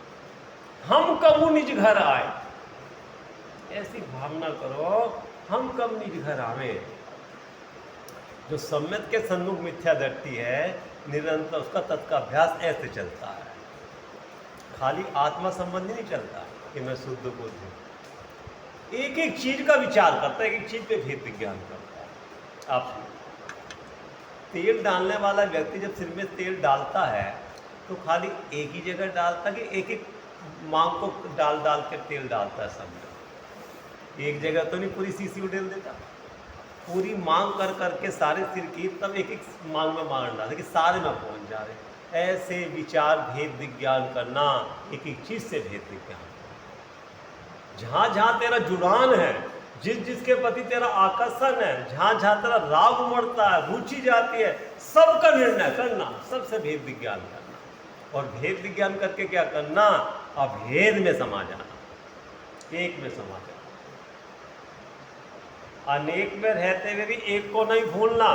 हम कबू निज घर आए, ऐसी भावना करो, हम कब निज घर आवे। जो सम्यक के सन्मुख मिथ्या दृष्टि है, निरंतर उसका तत्काभ्यास ऐसे चलता है, खाली आत्मा संबंधी नहीं चलता कि मैं शुद्ध बुद्ध हूँ। एक एक चीज का विचार करता है, एक एक चीज पे भेद विज्ञान करता है। आप तेल डालने वाला व्यक्ति जब सिर में तेल डालता है तो खाली एक ही जगह डालता है कि एक एक मांग को डाल डाल के तेल डालता है सब में? एक जगह तो नहीं, पूरी सीसी उड़ेल देता, पूरी मांग कर करके सारे सिर की, तब एक एक मांग में मांग डालते कि सारे में पहुंच जा रहे। ऐसे विचार भेद विज्ञान करना, एक एक चीज से भेद विज्ञान। जहां जहां तेरा जुड़ान है, जिस जिसके प्रति तेरा आकर्षण है, जहां जहां तेरा राग उमड़ता है, रुचि जाती है, सबका निर्णय करना, सबसे भेद विज्ञान करना। और भेद विज्ञान करके क्या करना? अभेद में समा जाना, एक में समा जाना। अनेक में रहते हुए भी एक को नहीं भूलना,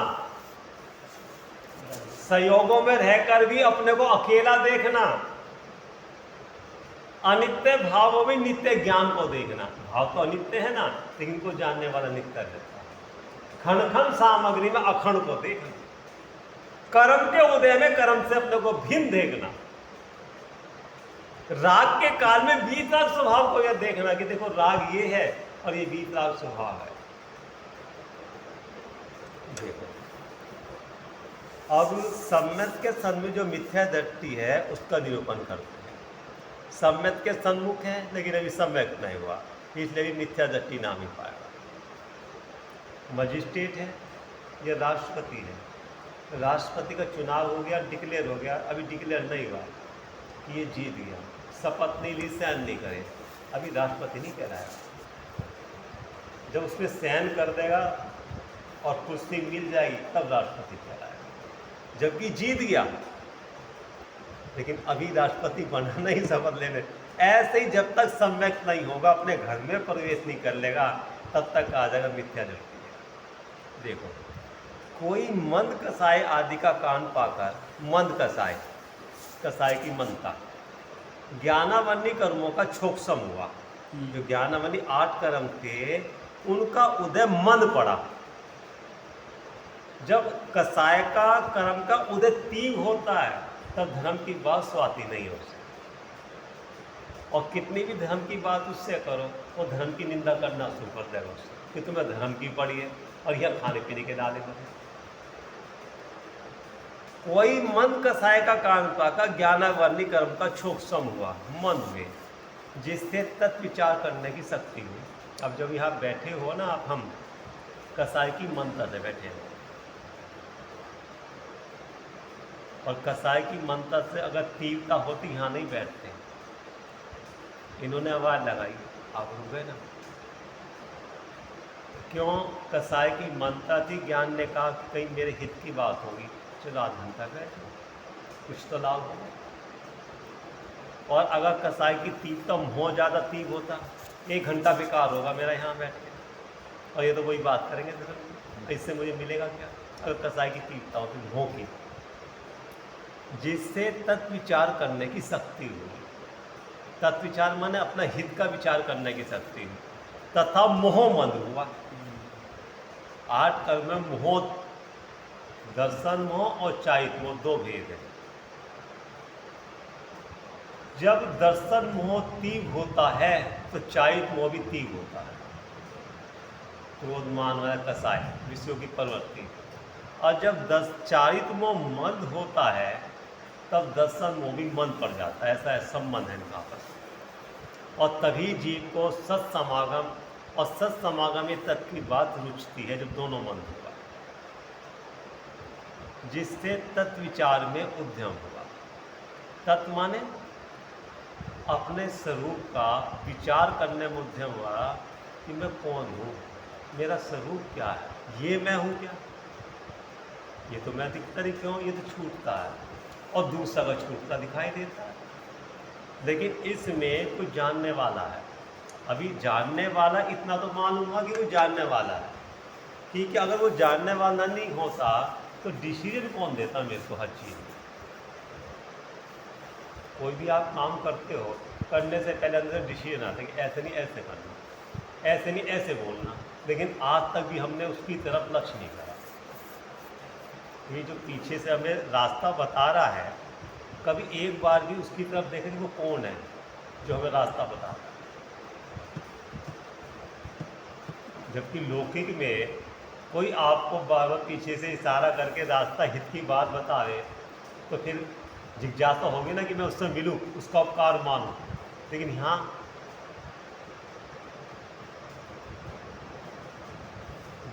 संयोगों में रहकर भी अपने को अकेला देखना, अनित्य भावों में नित्य ज्ञान को देखना। भाव तो अनित्य है ना, लेकिन इनको जानने वाला नित्य रहता है। खन खन सामग्री में अखंड को देखना, कर्म के उदय में कर्म से अपने को भिन्न देखना, राग के काल में वीतराग स्वभाव को यह देखना कि देखो राग ये है और ये वीतराग स्वभाव है। देखो अब सम्यक के सन्मुख जो मिथ्या दृष्टि है उसका निरूपण करते हैं। सम्यक के सन्मुख है लेकिन अभी सम्यक नहीं हुआ, इसलिए भी मिथ्या दृष्टि नाम ही पाएगा। मजिस्ट्रेट है, ये राष्ट्रपति है, राष्ट्रपति का चुनाव हो गया, डिक्लेयर हो गया, अभी डिक्लेयर नहीं हुआ कि ये जीत गया, शपथ नहीं ली, सहन नहीं करे, अभी राष्ट्रपति नहीं कहलाएगा। जब उसमें सहन कर देगा और कुर्सी मिल जाएगी तब राष्ट्रपति कहलाएगा। जबकि जीत गया लेकिन अभी राष्ट्रपति बना नहीं, शपथ लेने। ऐसे ही जब तक सम्यक नहीं होगा, अपने घर में प्रवेश नहीं कर लेगा, तब तक आ जाएगा मिथ्या दृष्टि। देखो कोई मंद कसाय आदि का कान पाकर, मंद कसाय, कसाय की मंदता, ज्ञानावनी कर्मों का छोकसम हुआ। जो ज्ञानावनी 8 कर्म थे उनका उदय मंद पड़ा। जब कसाय का कर्म का उदय तीव्र होता है तब धर्म की बात स्वाति नहीं हो सकती। और कितनी भी धर्म की बात उससे करो, वो धर्म की निंदा करना शुरू कर देगा उससे कि तुम्हें धर्म की पड़ी है और यह खाने पीने के डाले बने। कोई मंद कसाय का कान पाकर ज्ञानावनी कर्म का छोकसम हुआ, मंद में, जिससे तत्विचार करने की शक्ति हुई। अब जब यहाँ बैठे हो ना आप, हम कसाय की मंदता से बैठे हो, और कसाय की मंदता से अगर तीव्रता होती यहाँ नहीं बैठते। इन्होंने आवाज लगाई, आप रुक गए ना। क्यों? कसाय की मंदता थी। ज्ञान ने कहा कि कहीं मेरे हित की बात होगी, चलो आध घंटा बैठो, कुछ तो लाभ होगा। और अगर कसाय की तीव्रता बहुत ज़्यादा तीव्र होता, 1 घंटा बेकार होगा मेरा यहाँ बैठ के, और ये तो वही बात करेंगे, तो इससे मुझे मिलेगा क्या? अगर कसाय की तीव्रता होती मोह की, जिससे तत्विचार करने की शक्ति हुई। तत्विचार माने अपना हित का विचार करने की शक्ति हुई, तथा मोह मंद हुआ। 8 कर्म में मोह, दर्शन मोह और चारित मोह 2 भेद है। जब दर्शन मोह तीव्र होता है तो चारित मोह भी तीव्र होता है। क्रोध मान वाला कसाय, विषयों की प्रवृत्ति। और जब चारित मोह मंद होता है तब दर्शन मोह भी मंद पड़ जाता है। ऐसा है संबंध है इनका आपस में। और तभी जीव को सत्समागम और सत्समागम में तत्व की बात रुचती है जब दोनों मन होगा, जिससे तत्व विचार में उद्यम होगा। तत्व माने अपने स्वरूप का विचार करने में उद्यम हुआ कि मैं कौन हूँ, मेरा स्वरूप क्या है, ये मैं हूँ क्या, ये तो मैं दिखता नहीं क्यों, ये तो छूटता है और दूसरा का छूटता दिखाई देता है। लेकिन इसमें कुछ जानने वाला है। अभी जानने वाला इतना तो मालूम हुआ कि वो जानने वाला है, ठीक है। अगर वो जानने वाला नहीं होता तो डिसीजन कौन देता मेरे को हर चीज़ में। कोई भी आप काम करते हो, करने से पहले अंदर डिसीजन आता है कि ऐसे नहीं ऐसे करना, ऐसे नहीं ऐसे बोलना, लेकिन आज तक भी हमने उसकी तरफ लक्ष्य नहीं करा। ये जो पीछे से हमें रास्ता बता रहा है, कभी एक बार भी उसकी तरफ देखें कि वो कौन है जो हमें रास्ता बता रहा है। जबकि लौकिक में कोई आपको बार बार पीछे से इशारा करके रास्ता हित की बात बता रहे तो फिर जिज्ञासा होगी ना कि मैं उससे मिलूं, उसका उपकार मानूं। लेकिन यहाँ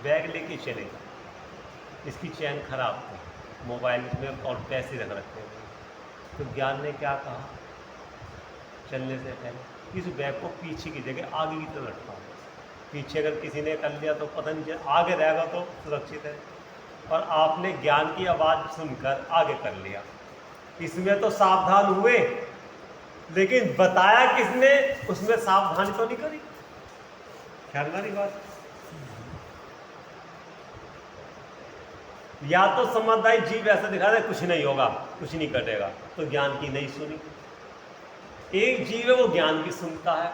बैग लेके चलेगा, इसकी चैन खराब थी, मोबाइल में और पैसे रख रखे हैं, तो ज्ञान ने क्या कहा चलने से पहले, इस बैग को पीछे की जगह आगे की तरफ लटकाओ। पीछे अगर किसी ने कर लिया तो पता नहीं, आगे रहेगा तो सुरक्षित है। और आपने ज्ञान की आवाज़ सुनकर आगे कर लिया, इसमें तो सावधान हुए, लेकिन बताया किसने, उसमें सावधानी तो नहीं करी। ख्याल वाली बात। या तो समझदारी जीव ऐसा दिखा रहा है कुछ नहीं होगा, कुछ नहीं कटेगा, तो ज्ञान की नहीं सुनी। एक जीव है वो ज्ञान की सुनता है,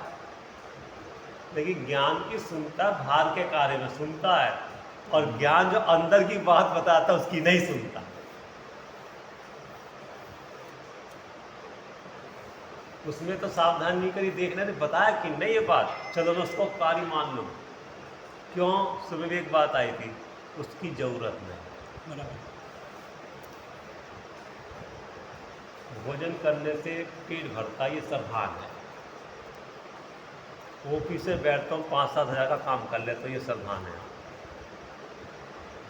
लेकिन ज्ञान की सुनता बाहर के कार्य में सुनता है, और ज्ञान जो अंदर की बात बताता है उसकी नहीं सुनता। उसमें तो सावधान नहीं करी, देखने ने बताया कि नहीं ये बात, चलो मैं उसको कार्य मान लूँ। क्यों? सुबह एक बात आई थी, उसकी जरूरत नहीं। भोजन करने से पेट भरता, ये सरभान है। ऑफिस से बैठता हूँ 5-7 हज़ार का काम कर लेता हूँ, ये सरभान है।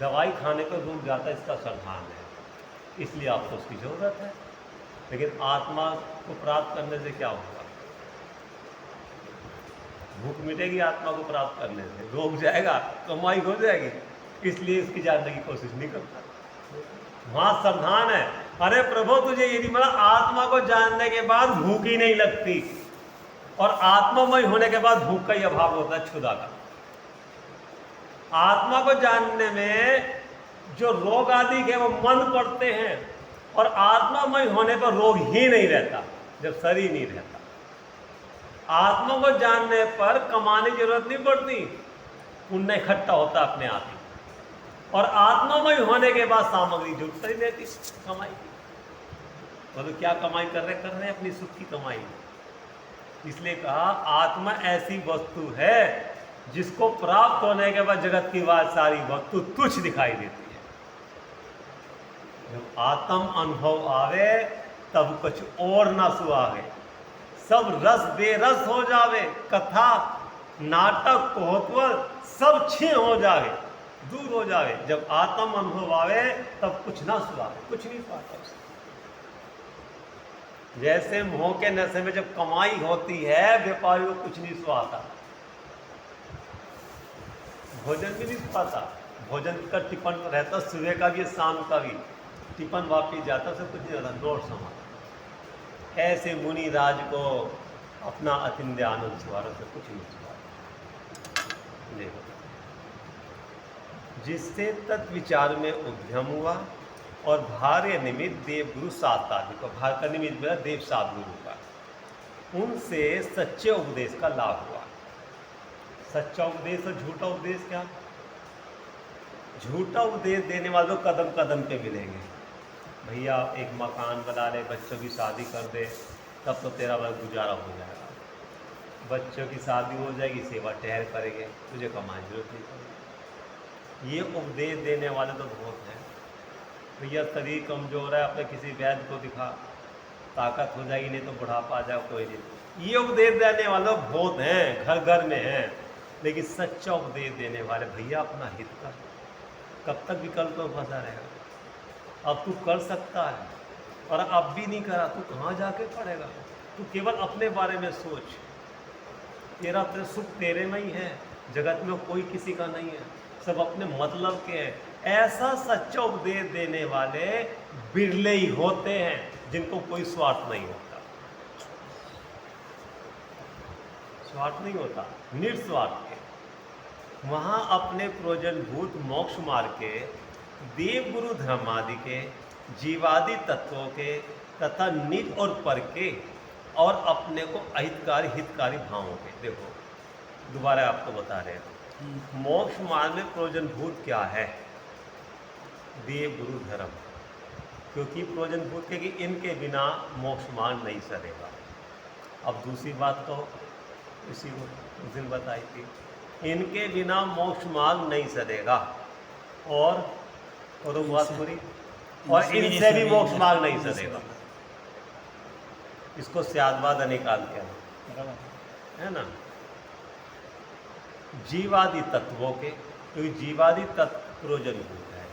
दवाई खाने पर रुक जाता है, इसका सरभान है। इसलिए आपको उसकी ज़रूरत है। लेकिन आत्मा को प्राप्त करने से क्या होगा? भूख मिटेगी आत्मा को प्राप्त करने से, रोक जाएगा, कमाई हो जाएगी, इसलिए इसकी जानने की कोशिश नहीं करता। वहाँ सावधान है, अरे प्रभु तुझे ये नहीं मिला, आत्मा को जानने के बाद भूख ही नहीं लगती, और आत्मामय होने के बाद भूख का ही अभाव होता है, क्षुधा का। आत्मा को जानने में जो रोग आदि के वो मन पड़ते हैं, और आत्मामय होने पर रोग ही नहीं रहता जब शरीर नहीं रहता। आत्मा को जानने पर कमाने की जरूरत नहीं पड़ती, पुण्य इकट्ठा होता अपने आप ही, और आत्मामय होने के बाद सामग्री जुटती ही रहती कमाई की। तो क्या कमाई कर रहे हैं अपनी सुख की कमाई। इसलिए कहा आत्मा ऐसी वस्तु है जिसको प्राप्त होने के बाद जगत की बात सारी वस्तु तुच्छ दिखाई देती है। जब आत्म अनुभव आवे तब कुछ और ना सुहावे, सब रस बेरस हो जावे, कथा नाटक कोहत्वर सब छीन हो जावे, दूर हो जावे। जब आत्म अनुभव आवे तब कुछ ना सुहावे, कुछ नहीं पाता। जैसे मोह के नशे में जब कमाई होती है व्यापारी को कुछ नहीं सुहाता, भोजन भी नहीं सुहाता। भोजन का टिफिन रहता सुबह का भी शाम का भी, टिफिन वापिस जाता उसे कुछ नहीं रहता, नोट समा। ऐसे मुनि राज को अपना अतिंद्य आनंद सुहारा से कुछ नहीं सुहारा। देखो, जिससे तत्व विचार में उद्यम हुआ और भार्य निमित्त देव गुरु सात आदि को, भार का निमित्त मेरा देव सात गुरु का, उनसे सच्चे उपदेश का लाभ हुआ। सच्चा उपदेश और झूठा उपदेश क्या? झूठा उपदेश देने वालों को कदम कदम पे मिलेंगे। भैया एक मकान बना ले, बच्चों की शादी कर दे, तब तो तेरा वह गुजारा हो जाएगा। बच्चों की शादी हो जाएगी, सेवा ठहर करेंगे, तुझे कमाने की जरूरत नहीं पड़ेगी। ये उपदेश देने वाले तो बहुत हैं। भैया शरीर कमजोर है, अपने किसी वैद्य को दिखा, ताकत हो जाएगी, नहीं तो बुढ़ापा आ जाए, कोई नहीं। ये उपदेश देने वाले बहुत हैं, घर घर में हैं, लेकिन सच्चा उपदेश देने वाले भैया अपना हित कर। कब तक विकल्प में फंसा रहेगा? अब तू कर सकता है और अब भी नहीं करा, तू कहाँ जाके पड़ेगा? तू केवल अपने बारे में सोच। तेरा तो सुख तेरे में ही है, जगत में कोई किसी का नहीं है, सब अपने मतलब के हैं। ऐसा सच्चा उपदेश देने वाले बिरले ही होते हैं जिनको कोई स्वार्थ नहीं होता। स्वार्थ नहीं होता, निस्वार्थ के। वहाँ अपने प्रयोजनभूत मोक्ष मार्ग के, देव गुरु धर्मादि के, जीवादि तत्वों के तथा निज और पर के और अपने को अहितकारी हितकारी भावों के। देखो दोबारा आपको बता रहे हैं, मोक्ष मार्ग में प्रयोजनभूत क्या है? देव गुरु धर्म। क्योंकि प्रयोजनभूत के कि इनके बिना मोक्ष मार्ग नहीं सरेगा। अब दूसरी बात तो इसी को उस दिन बताई थी, इनके बिना मोक्ष मार्ग नहीं सरेगा। और बात पूरी, और इनसे भी मोक्ष मार्ग नहीं सरेगा। इसको स्यादवाद निकाल के है ना, जीवादि तत्वों के, क्योंकि जीवादि तत्व प्रयोजनभूत है।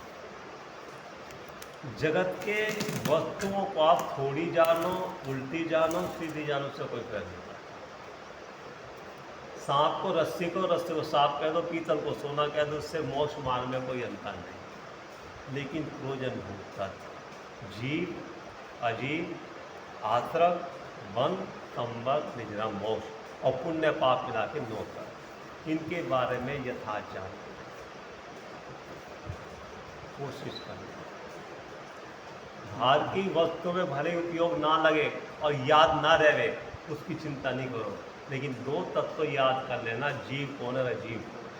जगत के वस्तुओं को आप थोड़ी जानो, उल्टी जानो, सीधी जानो से कोई फर्क नहीं पड़ता। सांप को रस्सी को सांप कह दो, पीतल को सोना कह दो, उससे मोक्ष मार्ग में कोई अंतर नहीं। लेकिन प्रयोजनभूत तत्व जीव, अजीव, आत्रक, वन, संबंध, निजरा, मोक्ष और पुण्य पाप मिला के 9 कर, इनके बारे में यथार्थ जानते कोशिश करना। बाहर की वस्तु में भले उपयोग ना लगे और याद ना रहे, उसकी चिंता नहीं करो, लेकिन 2 तत्व याद कर लेना, जीव कौन है, अजीव कौन है।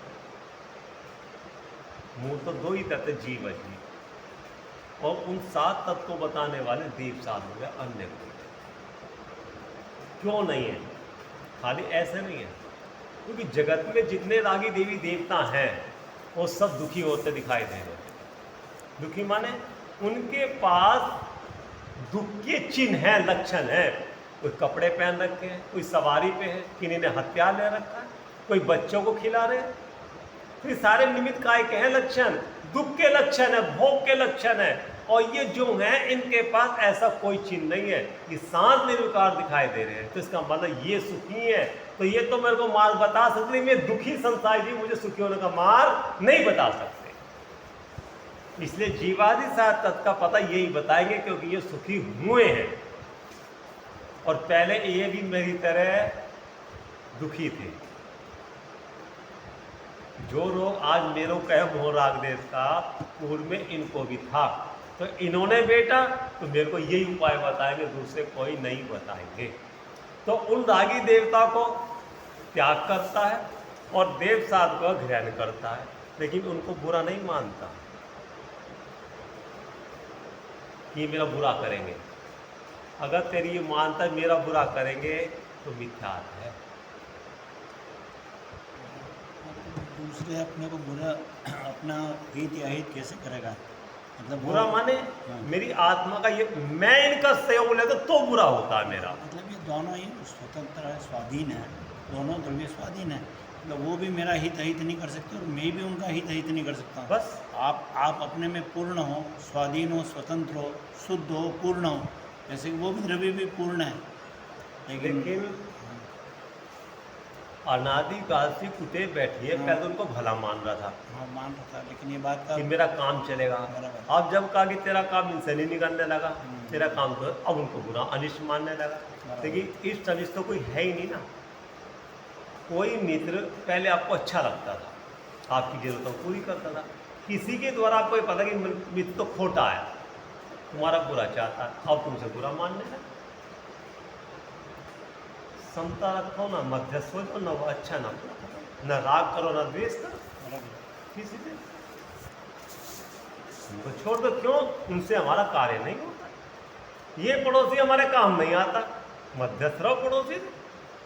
मूल तो 2 ही तत्व, जीव अजीव, और उन 7 तत्व को बताने वाले देव साध हो गया, अन्य कोई क्यों नहीं है। खाली ऐसे नहीं है, क्योंकि जगत में जितने रागी देवी देवता हैं वो सब दुखी होते दिखाई दे रहे हैं। दुखी माने उनके पास दुख के चिन्ह हैं, लक्षण हैं। कोई कपड़े पहन रखे हैं, कोई सवारी पे है, किन्हीं ने हथियार ले रखा है, कोई बच्चों को खिला रहे हैं। तो ये सारे निमित्त काय के हैं लक्षण, दुख के लक्षण है, भोग के लक्षण है। और ये जो हैं इनके पास ऐसा कोई चिन्ह नहीं है, ये शांत निर्विकार दिखाई दे रहे हैं। तो इसका मतलब ये सुखी है, तो ये तो मेरे को मार्ग बता सकते, मैं दुखी संसार जी मुझे सुखी होने का मार्ग नहीं बता सकते। इसलिए जीवादि साथ तत्व का पता यही बताएंगे, क्योंकि ये सुखी हुए हैं और पहले ये भी मेरी तरह दुखी थे। जो रोग आज मेरे को कहे मोह राग देश का, पूर्व में इनको भी था। तो इन्होंने बेटा तो मेरे को यही उपाय बताएंगे, दूसरे कोई नहीं बताएंगे। तो उन रागी देवता को त्याग करता है और देव साध को ग्रहण करता है, लेकिन उनको बुरा नहीं मानता कि मेरा बुरा करेंगे। अगर तेरी ये मानता है मेरा बुरा करेंगे तो मिथ्या है। दूसरे अपने को बुरा, अपना हित या हित कैसे करेगा? मतलब बुरा माने मेरी आत्मा का ये, मैं इनका सहयोग लेता तो बुरा होता है मेरा। मतलब ये दोनों ही स्वतंत्र है, स्वाधीन है, दोनों द्रव्य स्वाधीन है। मतलब वो भी मेरा हित अहित नहीं कर सकते और मैं भी उनका हित अहित नहीं कर सकता। बस आप अपने में पूर्ण हो, स्वाधीन हो, स्वतंत्र हो, शुद्ध हो, पूर्ण हो, जैसे कि वो भी द्रव्य भी पूर्ण है। लेकिन अनादिकाल से कुटे बैठिए, पहले उनको भला मान रहा था। हाँ मान रहा था, लेकिन ये बात का कि मेरा काम चलेगा। अब जब कहा कि तेरा काम इनसे नहीं निकलने लगा, तेरा काम तो, अब उनको बुरा अनिष्ट मानने लगा। लेकिन इस अनिष्ट तो कोई है ही नहीं ना। कोई मित्र पहले आपको अच्छा लगता था, आपकी जरूरतों को पूरी करता था, किसी के द्वारा आपको पता कि मित्र तो खोटा है, तुम्हारा बुरा चाहता है, अब तुमसे बुरा मानने लगा। समता रखो ना, मध्यस्थ हो जाओ, ना वो अच्छा ना बुरा, न राग करो ना द्वेष करो किसी से। उनको छोड़ दो, क्यों? उनसे हमारा कार्य नहीं होता। ये पड़ोसी हमारे काम नहीं आता, मध्यस्थ रहो पड़ोसी से,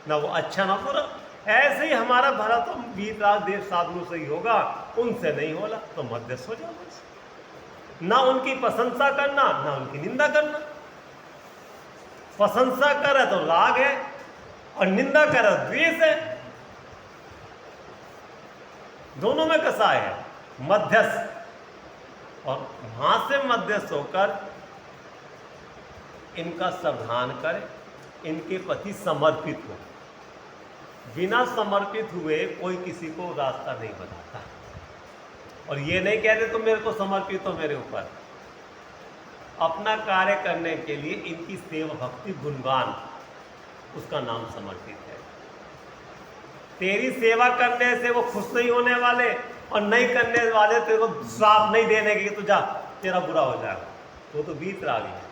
ना वो अच्छा ना बुरा। ऐसे ही हमारा भला तो बीत रात देव साधनों से ही होगा, उनसे नहीं होला तो मध्यस्थ हो जाओ। ना उनकी प्रशंसा करना, ना उनकी निंदा करना। प्रशंसा करे तो राग है, और निंदा कर रहा द्वेष है। दोनों में कसाय है, मध्यस्थ। और वहां से मध्यस्थ होकर इनका सावधान करे, इनके प्रति समर्पित हो। बिना समर्पित हुए कोई किसी को रास्ता नहीं बताता। और ये नहीं कहते तुम मेरे को समर्पित हो मेरे ऊपर। अपना कार्य करने के लिए इनकी सेवा भक्ति गुणगान, उसका नाम समर्पित है। तेरी सेवा करने से वो खुश नहीं होने वाले, और नहीं करने वाले तेरे को श्राप नहीं देने के तो जा तेरा बुरा हो जाएगा, वो तो बीत रागी है।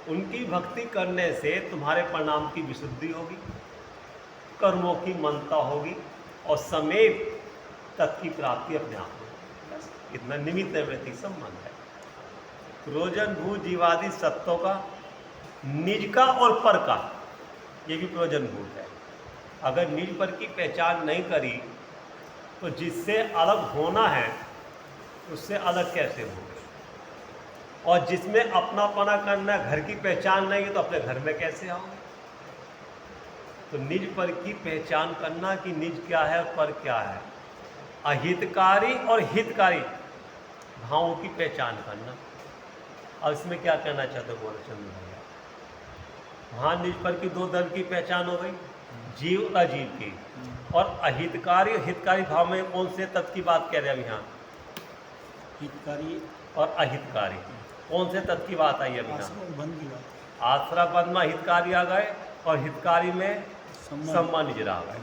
उनकी भक्ति करने से तुम्हारे परिणाम की विशुद्धि होगी, कर्मों की मनता होगी, और समेत तत् की प्राप्ति अपने आप होगी। बस इतना निमित्त वृत्ति संबंध है। प्रयोजन भू जीवादि सत्यों का, निज का और पर का, ये भी प्रयोजन भूत है। अगर निज पर की पहचान नहीं करी तो जिससे अलग होना है उससे अलग कैसे होंगे। और जिसमें अपनापना करना, घर की पहचान नहीं है तो अपने घर में कैसे आओगे। तो निज पर की पहचान करना कि निज क्या है और पर क्या है। अहितकारी और हितकारी भावों की पहचान करना। अब इसमें क्या कहना चाहते हो गोरचंद्र भैया? वहाँ निज पर की दो दल की पहचान हो गई, जीव और अजीव की। और अहितकारी और हितकारी भाव में कौन से तत्व की बात कह रहे हैं अभी? यहाँ हितकारी और अहितकारी कौन से तत्व की बात आई अभी? बंद की बात, आश्रय बंध में हितकारी आ गए और हितकारी में सम्मान निजरा आ गए।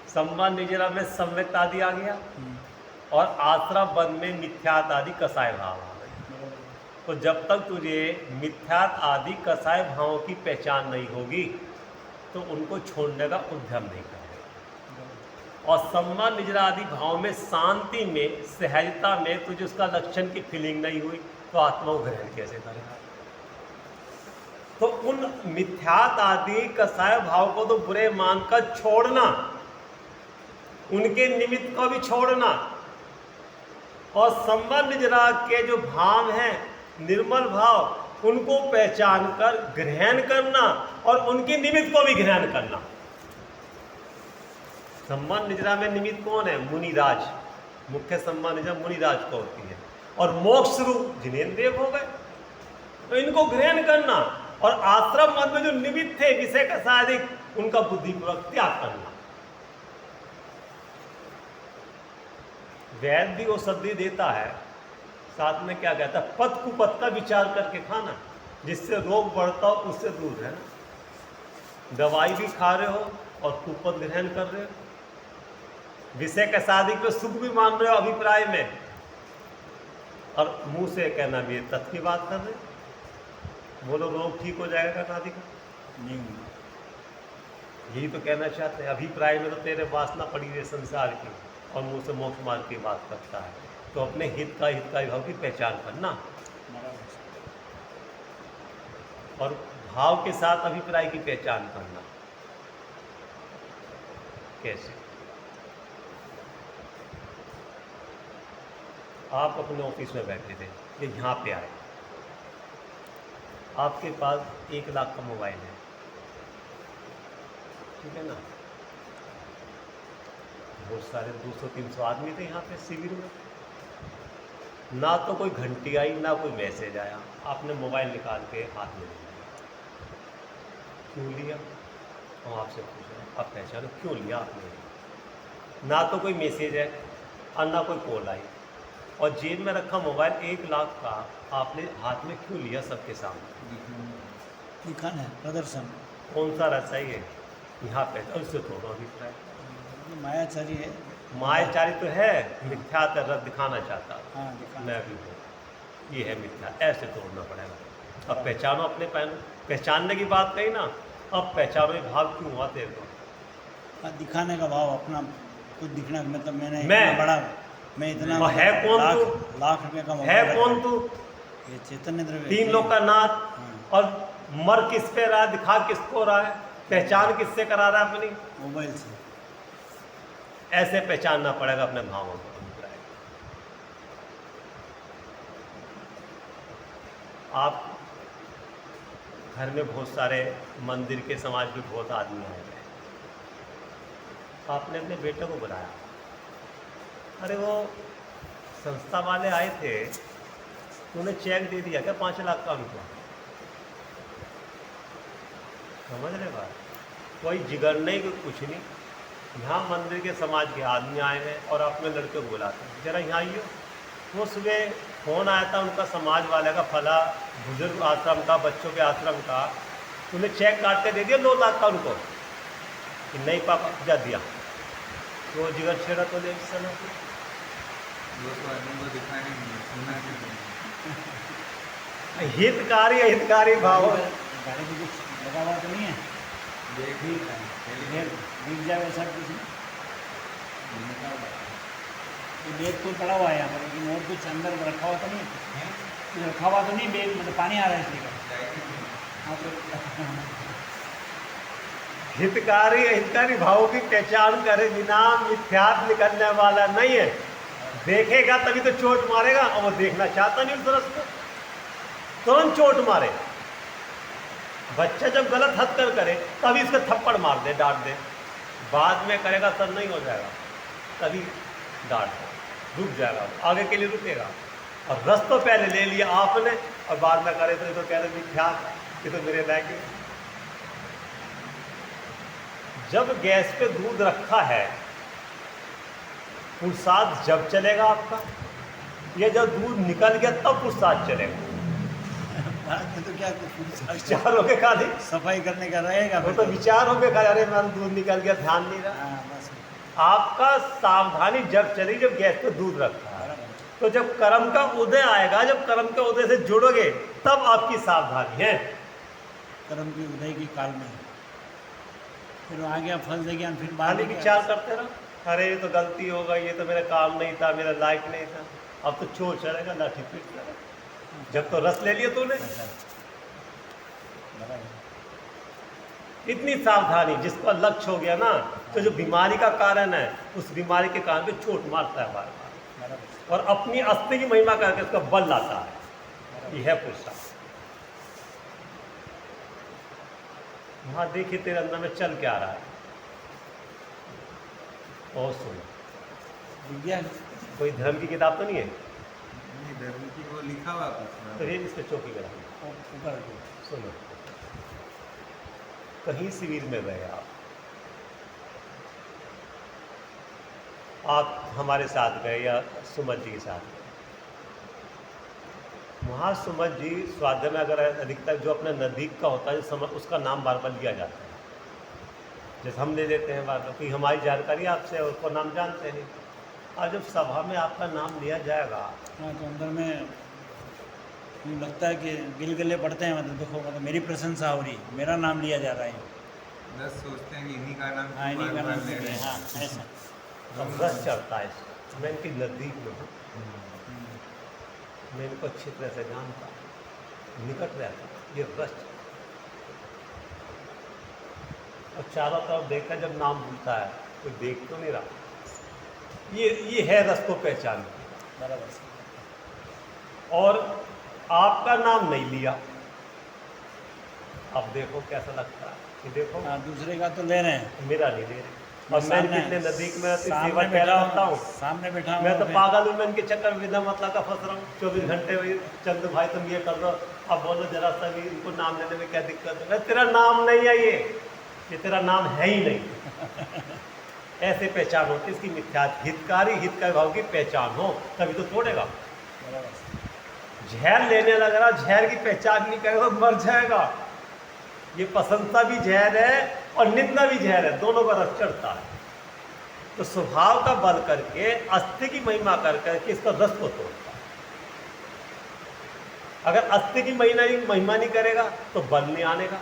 सम्मान निजरा में सम्यक्त आदि आ गया, और आश्रय बंध में मिथ्यात आदि कसाय भाव आ गए। तो जब तक तुझे मिथ्यात आदि कसाय भावों की पहचान नहीं होगी तो उनको छोड़ने का उद्यम नहीं करेगा। और सम्मान निजरा आदि भाव में शांति में, सहजता में तुझे उसका लक्षण की फीलिंग नहीं हुई तो आत्मा को ग्रहण कैसे करेगा? तो उन मिथ्यात आदि कसाय भाव को तो बुरे मानकर छोड़ना, उनके निमित्त को भी छोड़ना, और सम्मान निजरा के जो भाव हैं निर्मल भाव, उनको पहचान कर ग्रहण करना, और उनके निमित्त को भी ग्रहण करना। सम्मान निजरा में निमित्त कौन है? मुनिराज। मुख्य सम्मान निजरा मुनिराज को होती है। और मोक्ष रूप जिनेन्द्रिय हो गए, तो इनको ग्रहण करना। और आश्रम मत में जो निमित्त थे विषय का साधिक, उनका बुद्धिपूर्वक त्याग करना। वैद्य भी औषधि देता है, साथ में क्या कहता है? पथ कुपथ का विचार करके खाना, जिससे रोग बढ़ता हो उससे दूर है। दवाई भी खा रहे हो और कुपथ ग्रहण कर रहे हो, विषय का साधिक पे सुख भी मान रहे हो अभिप्राय में, और मुंह से कहना भी तथ्य की बात कर रहे हो। बोलो रोग ठीक हो जाएगा नादि का? नहीं, यही तो कहना चाहते हैं। अभिप्राय में तो तेरे वासना पड़ी है संसार की, और मुंह से मोक्ष मार्ग की बात करता है। तो अपने हितकारी भाव की पहचान करना, और भाव के साथ अभिप्राय की पहचान करना। कैसे? आप अपने ऑफिस में बैठे थे, ये यहाँ पे आए, आपके पास 1 लाख का मोबाइल है, ठीक है ना? बहुत सारे 200-300 आदमी थे यहाँ पे शिविर में, ना तो कोई घंटी आई ना कोई मैसेज आया। आपने मोबाइल निकाल के हाथ में ले लिया। क्यों लिया? हम आपसे पूछ रहे हैं, आप पहचानो क्यों लिया आपने? ना तो कोई मैसेज है और ना कोई कॉल आई, और जेब में रखा मोबाइल 1 लाख का आपने हाथ में क्यों लिया सबके सामने? दिखाना है, प्रदर्शन। कौन सा रस है ये? यहाँ पे उससे थोड़ा अभिप्राय मायाचारी है। मायाचारी तो है, मिथ्या रस दिखाना चाहता। हाँ, दिखाना। मैं भी हूँ, ये है मिथ्या, ऐसे तोड़ना पड़ेगा। अब पहचानो अपने पहचानने की बात कही ना, अब पहचानो ये भाव क्यों हुआ तेरे को? दिखाने का भाव, अपना कुछ दिखना, मतलब मैं मैं- बड़ा, मैं इतना, और है कौन लाख तू? लाख रुपए का है मोबाइल कौन तू? ये चैतन्य द्रव्य। 3 लोग का नाथ, हाँ। और मर किस पे रहा है, दिखा किसको रहा है, पहचान किससे करा रहा है अपनी? मोबाइल से। ऐसे पहचानना पड़ेगा अपने भावों को। आप घर में बहुत सारे मंदिर के समाज के बहुत आदमी आए हुए। आपने अपने बेटे को बुलाया, अरे वो संस्था वाले आए थे, तूने चेक दे दिया क्या 5 लाख का उनको? समझ रहे बात? कोई जिगर नहीं, कोई कुछ नहीं। यहाँ मंदिर के समाज के आदमी आए हैं और अपने लड़के को बुलाते हैं, जरा यहाँ आइए। वो सुबह फ़ोन आया था उनका समाज वाले का, फला बुजुर्ग आश्रम का, बच्चों के आश्रम का, तूने चेक काट के दे दिया 2 लाख का उनको? कि नहीं पापा, जा दिया। तो जिगर छेड़ा तो ले सना हितकारी भाव। गाड़ी में कुछ लगा हुआ तो नहीं है? दिख जाए ऐसा कुछ नहीं। बैग तो पड़ा हुआ है यहाँ पर, लेकिन और कुछ अंदर रखा हुआ तो नहीं है? कुछ रखा हुआ तो नहीं बैग, मतलब पानी आ रहा है इसलिए का। हाँ तो हितकारी भावों की पहचान करे बिना मिथ्यात्व निकलने वाला नहीं है। देखेगा तभी तो चोट मारेगा, और वो देखना चाहता नहीं उस रस को, तुरंत चोट मारे। बच्चा जब गलत हरकत करे तभी इसको थप्पड़ मार दे, डांट दे, बाद में करेगा तब नहीं हो जाएगा, तभी डांट दे, रुक जाएगा, आगे के लिए रुकेगा। और रस तो पहले ले लिया आपने और बाद में करे तो ये तो कह रहे मिथ्या, ये तो मेरे लायक है। जब गैस पे दूध रखा है, पुरसाद जब चलेगा आपका, या जब दूध निकल गया तब पुरसाद चलेगा? तो क्या विचार हो गए खाली, सफाई करने का रहेगा वो तो विचार हो गए खाली, अरे मेरा दूध निकल गया, ध्यान नहीं रहा। हाँ बस। आपका सावधानी जब चलेगी जब गैस पे दूध रखा है। तो जब कर्म का उदय आएगा, जब कर्म के उदय से जुड़ोगे तब आपकी सावधानी है। कर्म की उदय की काल में फिर आ गया फल दे गया, फिर बाद खाली में विचार करते रहो, अरे ये तो गलती हो गई, ये तो मेरा काम नहीं था, मेरा लायक नहीं था। अब तो चोर चढ़ेगा, लाठी पीट चढ़ेगा, जब तो रस ले लिया तूने। इतनी सावधानी, जिसका लक्ष्य हो गया ना, तो जो बीमारी का कारण है उस बीमारी के कारण पे चोट मारता है बार बार, और अपनी अस्थि की महिमा करके उसका बल लाता है। यह है पुरुषार्थ। वहां देखिए तेरे अंदर में चल क्या रहा है, और सुनो। विज्ञान कोई धर्म की किताब तो नहीं है? धर्म की वो लिखा हुआ कुछ तो ये इस पे चौकी करा, ऊपर सुनो। कहीं शिविर में गए आप हमारे साथ गए या सुमन जी के साथ गए, वहाँ सुमन जी स्वाध्याय में अगर अधिकतर जो अपने नज़दीक का होता है उसका नाम बार बार लिया जाता है, जैसे हम ले लेते हैं बार बार, कि हमारी जानकारी आपसे और उसको नाम जानते हैं। और जब सभा में आपका नाम लिया जाएगा, हाँ, तो अंदर में यूँ लगता है कि गिलगिले पड़ते हैं, मतलब देखो, मतलब मेरी प्रशंसा हो रही, मेरा नाम लिया जा रहा है। बस सोचते हैं कि इन्हीं का नाम हाँ, इन्हीं का बार-बार नाम ले ले रहे रहे हैं। हैं। हाँ, ऐसा अब रस चढ़ता है इसको। मैं इनके नज़दीक में हूँ, मैं इनको अच्छी तरह से जानता हूँ, निकट रहता हूँ, ये रस चढ़ता है। और चारों तरफ देखता, जब नाम भूलता है कोई देख तो नहीं रहा, ये है रस को पहचान। बराबर। और आपका नाम नहीं लिया, अब देखो कैसा लगता है कि देखो हाँ, दूसरे का तो ले रहे हैं, मेरा नहीं ले रहे। और मैं कितने नज़दीक में सामने सेवा बैठा टहला होता हूँ, सामने बैठा मैं हूँ, तो फिर- पागल हूँ, मैं इनके चक्कर में बिना मतलब का फंस रहा हूँ। 24 घंटे वही चंदू भाई तुम ये कर दो, अब बोलो जरा सा भी, इनको नाम लेने में क्या दिक्कत है? तेरा नाम नहीं है, ये तेरा नाम है ही नहीं। ऐसे पहचान होती, इसकी मिथ्या हितकारी भाव की पहचान हो तभी तो छोड़ेगा। बराबर। जहर लेने लग रहा, जहर की पहचान नहीं करेगा मर जाएगा। ये प्रशंसा भी जहर है और निंदा भी जहर है, दोनों का रस चढ़ता है। तो स्वभाव का बल करके, अस्थि की महिमा कर करके इसका रस को तोड़ता है। अगर अस्थि की महिमा नहीं करेगा तो बल नहीं आने का,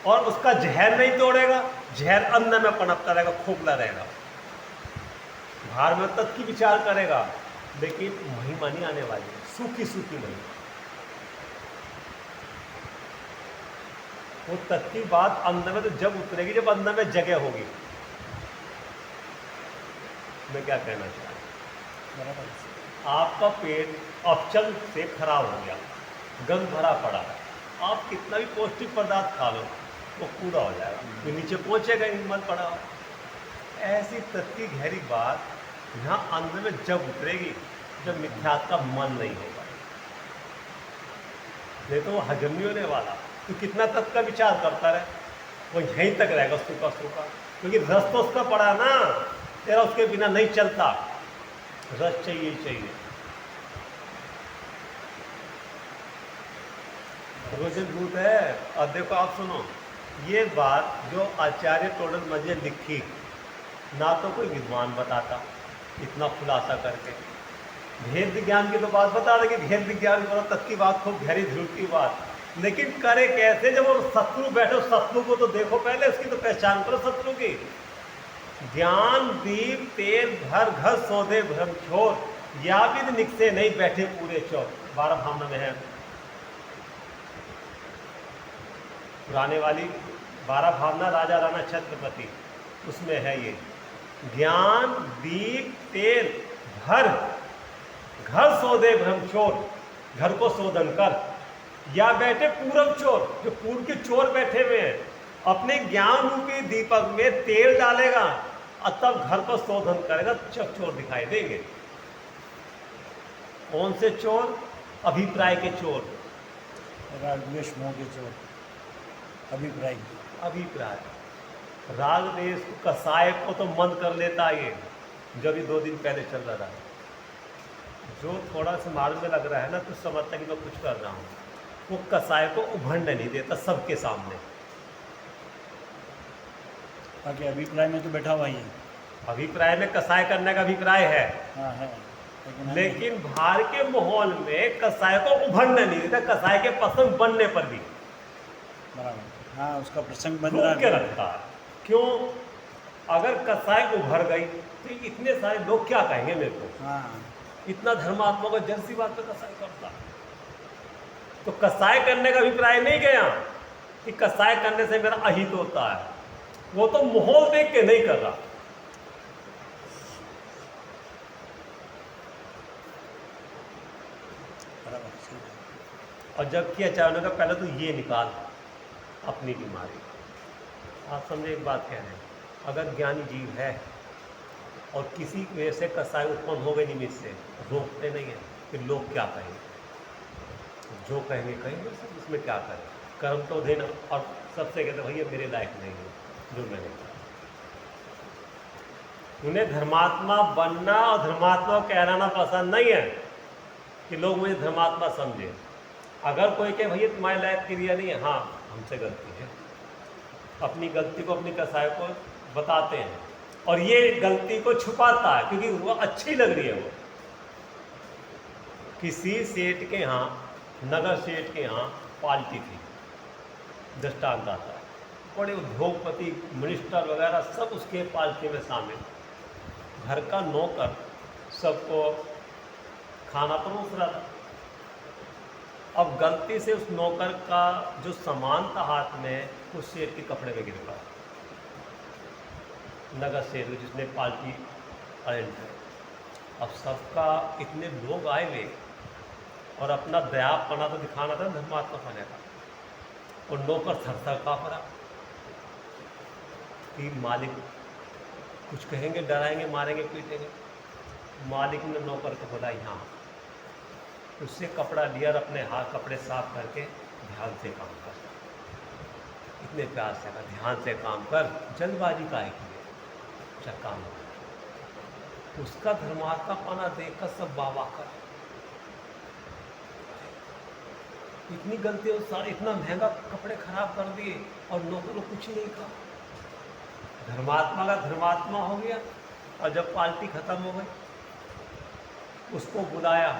और उसका जहर नहीं तोड़ेगा, जहर अंदर में पनपता रहेगा, खोखला रहेगा, बाहर में तत्व की विचार करेगा, लेकिन महिमा नहीं आने वाली, सूखी सूखी महिमा। वो तत्व की बात अंदर में तो जब उतरेगी, जब अंदर में जगह होगी। मैं क्या कहना चाहता हूं, आपका पेट अपचन से खराब हो गया, गंद भरा पड़ा है, आप कितना भी पौष्टिक पदार्थ खा लो वो पूरा हो जाएगा, तो नीचे पहुंचेगा ही मन पड़ा हो। ऐसी तत्की गहरी बात यहाँ अंदर में जब उतरेगी जब मिथ्यात्व का मन नहीं होगा, नहीं तो वो हजम नहीं होने वाला। तो कितना तक का विचार करता रहे, वो यहीं तक रहेगा सूखा सूखा, क्योंकि रस तो उसका पड़ा ना, तेरा उसके बिना नहीं चलता, रस चाहिए ही चाहिए। रोजन भूत है। और देखो आप सुनो, ये बात जो आचार्य टोडर मजे लिखी ना तो कोई विद्वान बताता इतना खुलासा करके, भेद विज्ञान की तो बात बता रहे कि भेद विज्ञान की तक की बात खूब गहरी ध्रुव की बात, लेकिन करे कैसे? जब वो शत्रु बैठो, शत्रु को तो देखो पहले, उसकी तो पहचान करो शत्रु की। ज्ञान दीप तेल घर घर सौदे भ्रम छोर, या विद निकसे नहीं बैठे पूरे चौर। 12 भावना में है पुराने वाली 12 भावना, राजा राणा छत्रपति, उसमें है ये ज्ञान दीप तेल घर घर सौदे भ्रम चोर, घर को शोधन कर, या बैठे पूरब चोर, जो पूर्व के चोर बैठे हुए हैं, अपने ज्ञान रूपी दीपक में तेल डालेगा और तब घर को शोधन करेगा, जब चोर दिखाई देंगे। कौन से चोर? अभिप्राय के चोर, राग द्वेष मोह के चोर, अभिप्राय। अभिप्राय राग देश कसाय को तो मन कर लेता है ये, जब भी 2 दिन पहले चल रहा है, जो थोड़ा सा मार्ग में लग रहा है ना तो समझता कि मैं कुछ कर रहा हूँ, वो कसाय को उभरने नहीं देता सबके सामने। बाकी अभिप्राय में तो बैठा हुआ ही है। अभिप्राय में कसाय करने का अभिप्राय है, हाँ है, लेकिन बाहर के माहौल में कसाय को उभरने नहीं देता, कसाय के पसंद बनने पर भी बराबर, हाँ उसका प्रसंग बन रोक के रहा है। रखता है। क्यों? अगर कसाय उभर गई तो इतने सारे लोग क्या कहेंगे मेरे को, हाँ इतना धर्मात्मा को जल सी बात पे कसाय करता। तो कसाय करने का अभिप्राय नहीं गया कि कसाय करने से मेरा अहित होता है, वो तो माहौल देख के नहीं कर रहा। बराबर, सही है। और जब किया चाहे का पहले तो ये निकाल अपनी बीमारी। आप समझे एक बात कह रहे हैं, अगर ज्ञानी जीव है और किसी वजह से कसाय उत्पन्न हो गए निमित्त से, रोकते नहीं है कि लोग क्या कहेंगे, जो कहेंगे कहेंगे, सब इसमें क्या करें, कर्म तो देना। और सबसे कहते भैया मेरे लायक नहीं है जो मैंने कहा। उन्हें धर्मात्मा बनना और धर्मात्मा कहलाना पसंद नहीं है कि लोग मुझे धर्मात्मा समझे। अगर कोई कहे भैया तुम्हारे लायक क्रिया नहीं है, हाँ हमसे गलती है, अपनी गलती को अपनी कसाय को बताते हैं, और ये गलती को छुपाता है क्योंकि वो अच्छी लग रही है। वो किसी सेठ के यहाँ, नगर सेठ के यहाँ पार्टी थी, दृष्टांत आता है, बड़े उद्योगपति मिनिस्टर वगैरह सब उसके पार्टी में शामिल, घर का नौकर सबको खाना परोस रहा था। अब गलती से उस नौकर का जो सामान था हाथ में, उस सेठ के कपड़े में गिर पड़ा, नगर सेठ जिसने पार्टी अरेंज है। अब सबका इतने लोग आए हुए और अपना दयापना तो दिखाना था, धर्मात्मा पने का, और नौकर थर-थर काँप रहा कि मालिक कुछ कहेंगे, डराएंगे, मारेंगे, पीटेंगे। मालिक ने नौकर को बोला यहाँ, उससे कपड़ा लिया और अपने हाथ कपड़े साफ करके ध्यान से काम कर, इतने प्यार से कहा ध्यान से काम कर, जल्दबाजी काहे की है, अच्छा काम कर। उसका धर्मात्मापना देखकर सब वाह कर, इतनी गलती और सारे इतना महंगा कपड़े खराब कर दिए और नौकर को कुछ नहीं कहा। धर्मात्मा का धर्मात्मा हो गया। और जब पार्टी खत्म हो गई, उसको बुलाया,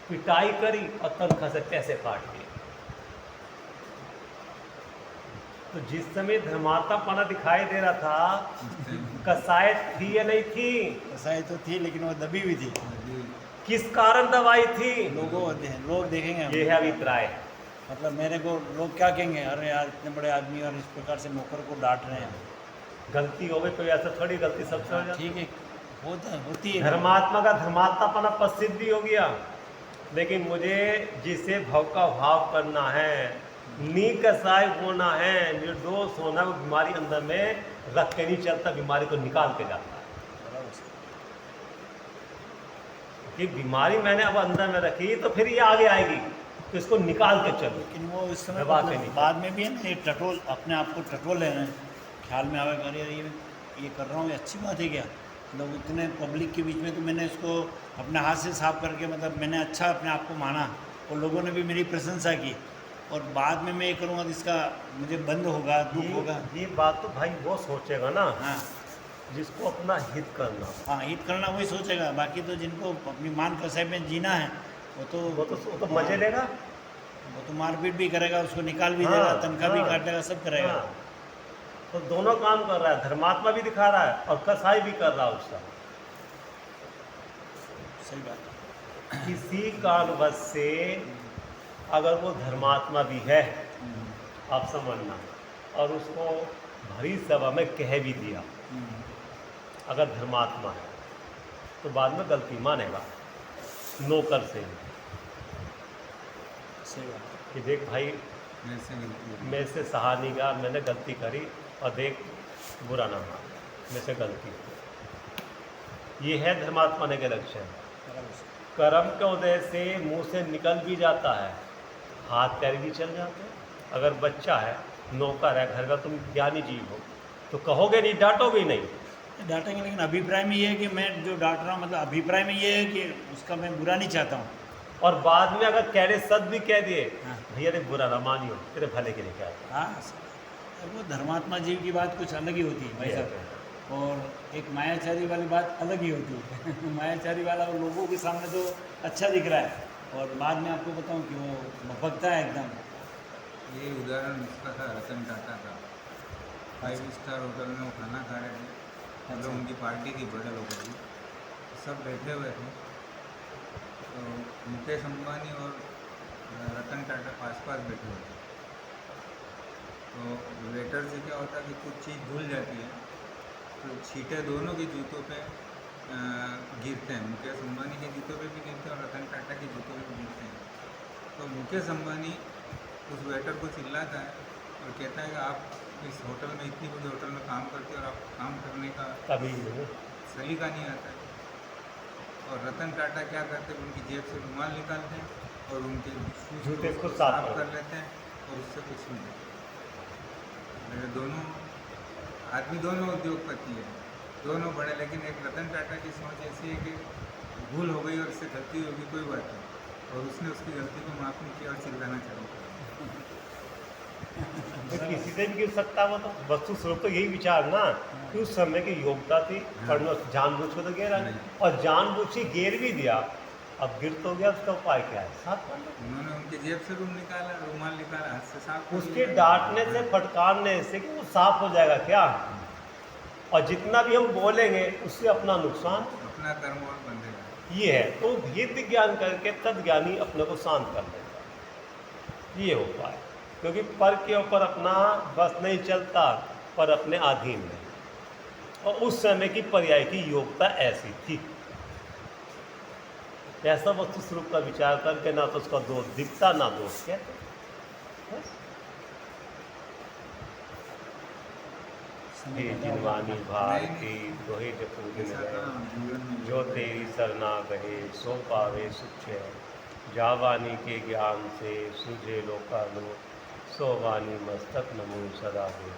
पिटाई करी और तनख्वाह से पैसे काट दिए। तो जिस समय धर्मात्मापना दिखाई दे रहा था, कसाय थी या नहीं थी? कसाई तो थी, लेकिन वो दबी हुई थी। किस कारण दवाई थी? लोग देखेंगे, ये है अभिप्राय। मतलब मेरे को लोग क्या कहेंगे, अरे यार इतने बड़े आदमी और इस प्रकार से नौकर को डांट रहे हैं। गलती हो गई, कोई ऐसा थोड़ी गलती सबसे हो जाती। ठीक है, होती है। धर्मात्मा का धर्मात्मापना प्रसिद्धि हो गया, लेकिन मुझे जिसे भव का भाव करना है, निकसाय होना है, निर्दोष होना, वो बीमारी अंदर में रख के नहीं चलता, बीमारी को निकाल के जाता है। कि बीमारी मैंने अब अंदर में रखी तो फिर ये आगे आएगी, तो इसको निकाल के चलो। लेकिन वो इस समय दबा के मतलब नहीं। बाद में भी है ना, ये टटोल अपने आप को टटोल ले रहे हैं, ख्याल में आवेगा अरे ये कर रहा हूँ, ये अच्छी बात है क्या, मतलब इतने पब्लिक के बीच में तो मैंने इसको अपने हाथ से साफ करके, मतलब मैंने अच्छा अपने आप को माना और लोगों ने भी मेरी प्रशंसा की, और बाद में मैं ये करूँगा तो इसका मुझे बंद होगा, दुख होगा। ये बात तो भाई वो सोचेगा ना हाँ जिसको अपना हित करना। हाँ, हित करना वही सोचेगा, बाकी तो जिनको अपनी मान कसाई में जीना है वो तो मजे लेगा। वो तो मारपीट भी करेगा, उसको निकाल भी हाँ, देगा, तनख्वाह भी हाँ, काट देगा, सब करेगा। हाँ। तो दोनों काम कर रहा है, धर्मात्मा भी दिखा रहा है और कसाई भी कर रहा है उसका। सही बात है। किसी कारणवश से अगर वो धर्मात्मा भी है, आप समझना, और उसको भरी सभा में कह भी दिया, अगर धर्मात्मा है तो बाद में गलती मानेगा नौकर से सही बात है। कि देख भाई मेरे से गलती हो गई। मेरे से सहा नहीं गया, मैंने गलती करी, और देख बुरा ना मान, मेरे से गलती हुई। ये है धर्मात्मा ने के लक्षण। कर्म के उदय से मुंह से निकल भी जाता है, हाथ पैर भी चल जाते हैं। अगर बच्चा है, नौकर है घर का, तुम ज्ञानी जीव हो तो कहोगे नहीं, डांटोगे नहीं। डांटेंगे, लेकिन अभिप्राय में ये है कि मैं जो डांट रहा हूँ, मतलब अभिप्राय में ये है कि उसका मैं बुरा नहीं चाहता हूँ। और बाद में अगर कह रहे सद भी कह दिए, हाँ। भैया ने बुरा ना मानियो, तेरे भले के लिए क्या है। हाँ, वो धर्मात्मा जीव की बात कुछ अलग ही होती है भाई साहब, और एक मायाचारी वाली बात अलग ही होती है। मायाचारी वाला वो लोगों के सामने तो अच्छा दिख रहा है, और बाद में आपको बताऊँ कि वो भपकता है एकदम। ये उदाहरण इसका था रतन टाटा का। 5 स्टार होटल में वो खाना खा रहे थे, मतलब उनकी पार्टी थी बड़े लोगों की, सब बैठे हुए थे, तो मुकेश अंबानी और रतन टाटा पास पास बैठे हुए थे। तो वेटर से क्या होता है कि कुछ चीज़ भूल जाती है, तो छींटे दोनों के जूतों पे गिरते हैं, मुकेश अंबानी के जूतों पे भी गिरते हैं और रतन टाटा के जूतों पे भी गिरते हैं। तो मुकेश अंबानी उस वेटर को चिल्लाता है और कहता है कि आप इस होटल में, इतनी बड़ी होटल में काम करते हो और आप काम करने का तभी सलीका नहीं आता है। और रतन टाटा क्या करते हैं, उनकी जेब से रुमाल निकालते हैं और उनके शूज जूते को खुद साफ साफ कर लेते हैं और उससे कुछ नहीं देते। मेरे दोनों आदमी दोनों उद्योगपति हैं, दोनों बड़े, लेकिन एक रतन टाटा की सोच ऐसी है कि भूल हो गई और इससे गलती होगी, कोई बात नहीं, और उसने उसकी गलती को माफ़ नहीं किया और चिल्लाना चालू किया। तो किसी से भी गिर सकता है वो, तो वस्तु स्वरूप तो यही विचार ना कि उस समय की योग्यता थी, पढ़ना जानबूझ को तो गिरा नहीं, और जानबूझ के गिर भी दिया, अब गिर तो गया, उसका उपाय क्या है, साफ कर लो। उन्होंने उनकी जेब से रुमाल निकाला, हाथ से साफ कर उसके लिया। डांटने से, फटकारने से कि वो साफ हो जाएगा क्या, और जितना भी हम बोलेंगे उससे अपना नुकसान, अपना कर्म और बंधेगा। ये है। तो भेद ज्ञान करके तत्ज्ञानी अपने को शांत कर देगा, ये उपाय। क्योंकि पर के ऊपर अपना बस नहीं चलता, पर अपने अधीन में, और उस समय की पर्याय की योग्यता ऐसी थी। ऐसा वस्तु स्वरूप का विचार करके ना तो उसका दोष दिखता, ना दोष कहते, बस। हे जिनवानी भारती दोहे जपूजन ऐसा रहे, था जीवन में जो तेरी सरना गहे सो पावे सुख है, जावानी के ज्ञान से सूझे लोकालो, सो वाणी मस्तक नमो सदा हो।